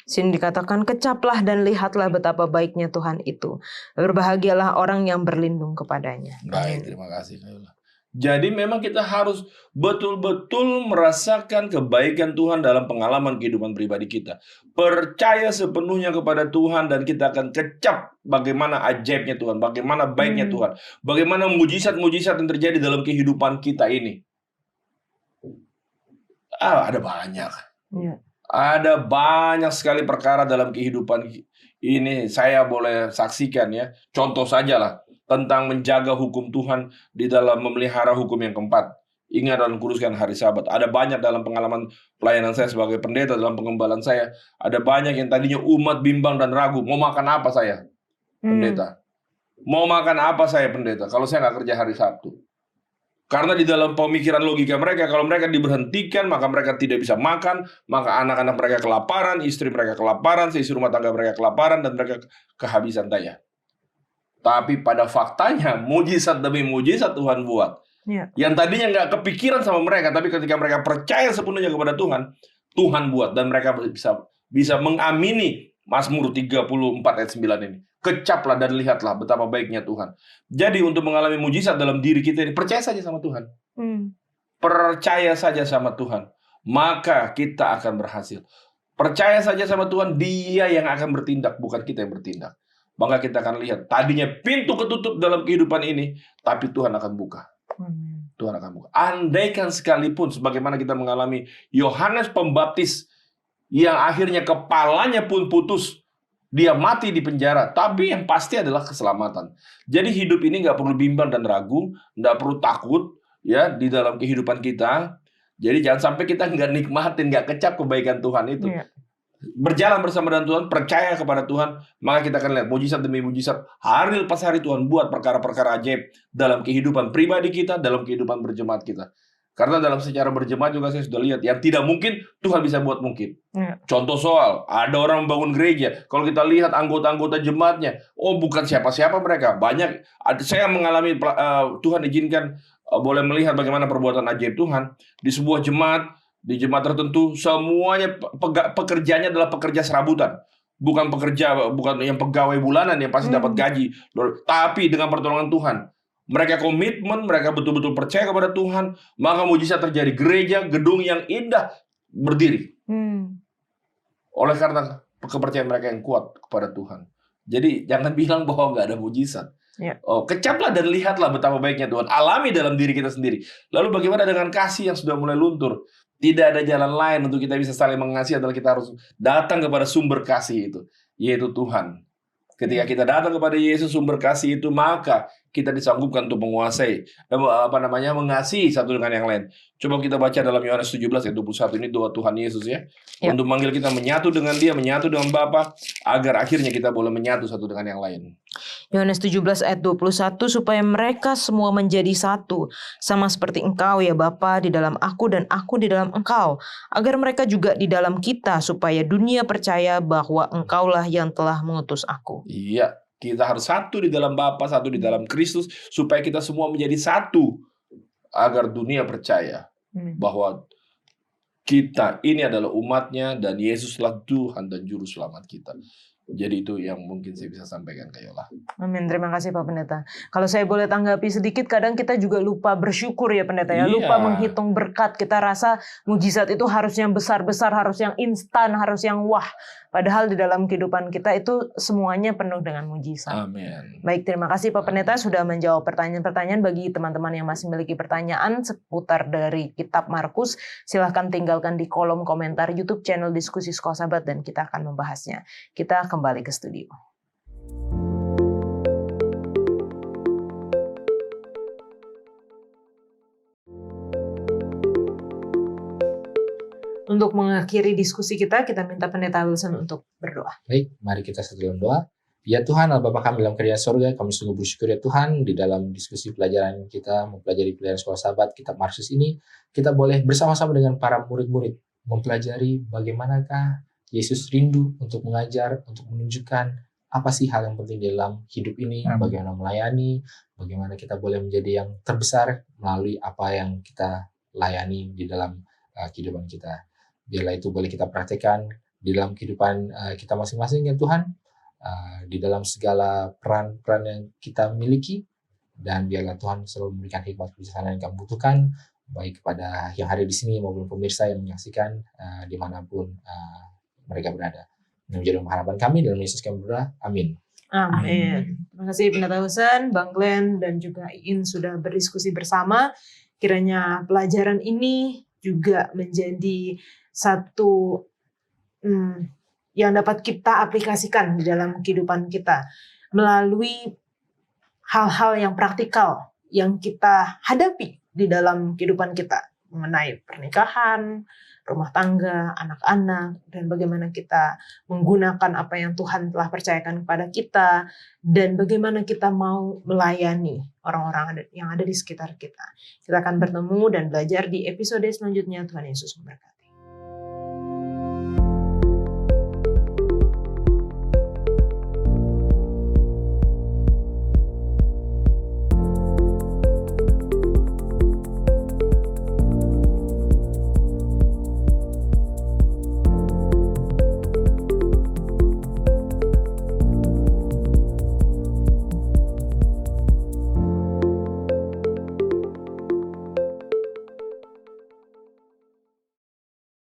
Sini dikatakan, "Kecaplah dan lihatlah betapa baiknya Tuhan itu. Berbahagialah orang yang berlindung kepadanya." Baik, terima kasih Kak Yola. Jadi memang kita harus betul-betul merasakan kebaikan Tuhan dalam pengalaman kehidupan pribadi kita. Percaya sepenuhnya kepada Tuhan dan kita akan kecap bagaimana ajaibnya Tuhan, bagaimana baiknya Tuhan, bagaimana mujizat-mujizat yang terjadi dalam kehidupan kita ini. Ada banyak. Iya. Ada banyak sekali perkara dalam kehidupan ini saya boleh saksikan ya. Contoh saja lah tentang menjaga hukum Tuhan di dalam memelihara hukum yang keempat. Ingat dan kuduskan hari Sabat. Ada banyak dalam pengalaman pelayanan saya sebagai pendeta dalam pengembalaan saya. Ada banyak yang tadinya umat bimbang dan ragu. Mau makan apa saya, pendeta? Mau makan apa saya, pendeta? Kalau saya nggak kerja hari Sabtu. Karena di dalam pemikiran logika mereka, kalau mereka diberhentikan, maka mereka tidak bisa makan, maka anak-anak mereka kelaparan, istri mereka kelaparan, seisi rumah tangga mereka kelaparan, dan mereka kehabisan daya. Tapi pada faktanya, mujizat demi mujizat Tuhan buat. Iya. Yang tadinya nggak kepikiran sama mereka, tapi ketika mereka percaya sepenuhnya kepada Tuhan, Tuhan buat. Dan mereka bisa mengamini Mazmur 34 ayat 9 ini. Kecaplah dan lihatlah betapa baiknya Tuhan. Jadi untuk mengalami mujizat dalam diri kita ini, percaya saja sama Tuhan. Percaya saja sama Tuhan. Maka kita akan berhasil. Percaya saja sama Tuhan, Dia yang akan bertindak, bukan kita yang bertindak. Maka kita akan lihat, tadinya pintu ketutup dalam kehidupan ini, tapi Tuhan akan buka. Tuhan akan buka. Andaikan sekalipun, sebagaimana kita mengalami Yohanes Pembaptis, yang akhirnya kepalanya pun putus, dia mati di penjara, tapi yang pasti adalah keselamatan. Jadi hidup ini nggak perlu bimbang dan ragu, nggak perlu takut ya di dalam kehidupan kita. Jadi jangan sampai kita nggak nikmatin, nggak kecap kebaikan Tuhan itu. Iya. Berjalan bersama dengan Tuhan, percaya kepada Tuhan, maka kita akan lihat mujizat demi mujizat. Hari lepas hari Tuhan buat perkara-perkara ajaib dalam kehidupan pribadi kita, dalam kehidupan berjemaat kita. Karena dalam secara berjemaat juga saya sudah lihat, yang tidak mungkin Tuhan bisa buat mungkin. Iya. Contoh soal, ada orang membangun gereja. Kalau kita lihat anggota-anggota jemaatnya, oh bukan siapa-siapa mereka. Banyak, saya mengalami, Tuhan izinkan boleh melihat bagaimana perbuatan ajaib Tuhan. Di sebuah jemaat, di jemaat tertentu, semuanya pekerjanya adalah pekerja serabutan. Bukan yang pegawai bulanan yang pasti dapat gaji. Tapi dengan pertolongan Tuhan. Mereka komitmen, mereka betul-betul percaya kepada Tuhan, maka mujizat terjadi. Gereja, gedung yang indah berdiri. Oleh karena kepercayaan mereka yang kuat kepada Tuhan. Jadi jangan bilang bahwa nggak ada mujizat. Ya. Kecaplah dan lihatlah betapa baiknya Tuhan. Alami dalam diri kita sendiri. Lalu bagaimana dengan kasih yang sudah mulai luntur? Tidak ada jalan lain untuk kita bisa saling mengasihi adalah kita harus datang kepada sumber kasih itu, yaitu Tuhan. Ketika kita datang kepada Yesus sumber kasih itu, maka kita disanggupkan untuk menguasai, mengasihi satu dengan yang lain. Coba kita baca dalam Yohanes 17 ayat 21, ini doa Tuhan Yesus ya. Untuk manggil kita menyatu dengan Dia, menyatu dengan Bapa, agar akhirnya kita boleh menyatu satu dengan yang lain. Yohanes 17 ayat 21, supaya mereka semua menjadi satu, sama seperti Engkau ya Bapa di dalam aku dan aku di dalam Engkau, agar mereka juga di dalam kita, supaya dunia percaya bahwa Engkaulah yang telah mengutus aku. Iya, kita harus satu di dalam Bapa, satu di dalam Kristus, supaya kita semua menjadi satu, agar dunia percaya bahwa kita ini adalah umatnya dan Yesuslah Tuhan dan Juru Selamat kita. Jadi itu yang mungkin saya bisa sampaikan ke Yola. Amin, terima kasih Pak Pendeta. Kalau saya boleh tanggapi sedikit, kadang kita juga lupa bersyukur ya Pendeta ya. Iya. Lupa menghitung berkat. Kita rasa mujizat itu harus yang besar-besar, harus yang instan, harus yang wah. Padahal di dalam kehidupan kita itu semuanya penuh dengan mujizat. Amin. Baik, terima kasih Pak Pendeta sudah menjawab pertanyaan-pertanyaan. Bagi teman-teman yang masih memiliki pertanyaan seputar dari kitab Markus, silahkan tinggalkan di kolom komentar YouTube channel Diskusi Sekolah Sahabat dan kita akan membahasnya. Kita kembali ke studio. Untuk mengakhiri diskusi kita minta Pendeta Wilson untuk berdoa. Baik, mari kita satu dalam doa. Ya Tuhan, Allah Bapa kami dalam kerajaan surga, kami sungguh bersyukur ya Tuhan, di dalam diskusi pelajaran kita, mempelajari pelajaran sekolah sahabat, kitab Markus ini, kita boleh bersama-sama dengan para murid-murid, mempelajari bagaimanakah Yesus rindu untuk mengajar, untuk menunjukkan apa sih hal yang penting dalam hidup ini, bagaimana melayani, bagaimana kita boleh menjadi yang terbesar melalui apa yang kita layani di dalam kehidupan kita. Biarlah itu boleh kita praktekkan di dalam kehidupan kita masing-masing ya Tuhan, di dalam segala peran-peran yang kita miliki, Dan biarlah Tuhan selalu memberikan hikmat kebijaksanaan yang kami butuhkan, baik kepada yang hadir di sini maupun pemirsa yang menyaksikan dimanapun mereka berada. Ini menjadi harapan kami, dalam Yesus kami berdoa. Amin. Amin. Terima kasih Pendeta Husen, Bang Glenn, dan juga Iin sudah berdiskusi bersama. Kiranya pelajaran ini juga menjadi satu yang dapat kita aplikasikan di dalam kehidupan kita melalui hal-hal yang praktikal yang kita hadapi di dalam kehidupan kita mengenai pernikahan, rumah tangga, anak-anak, dan bagaimana kita menggunakan apa yang Tuhan telah percayakan kepada kita, dan bagaimana kita mau melayani orang-orang yang ada di sekitar kita. Kita akan bertemu dan belajar di episode selanjutnya. Tuhan Yesus memberkati.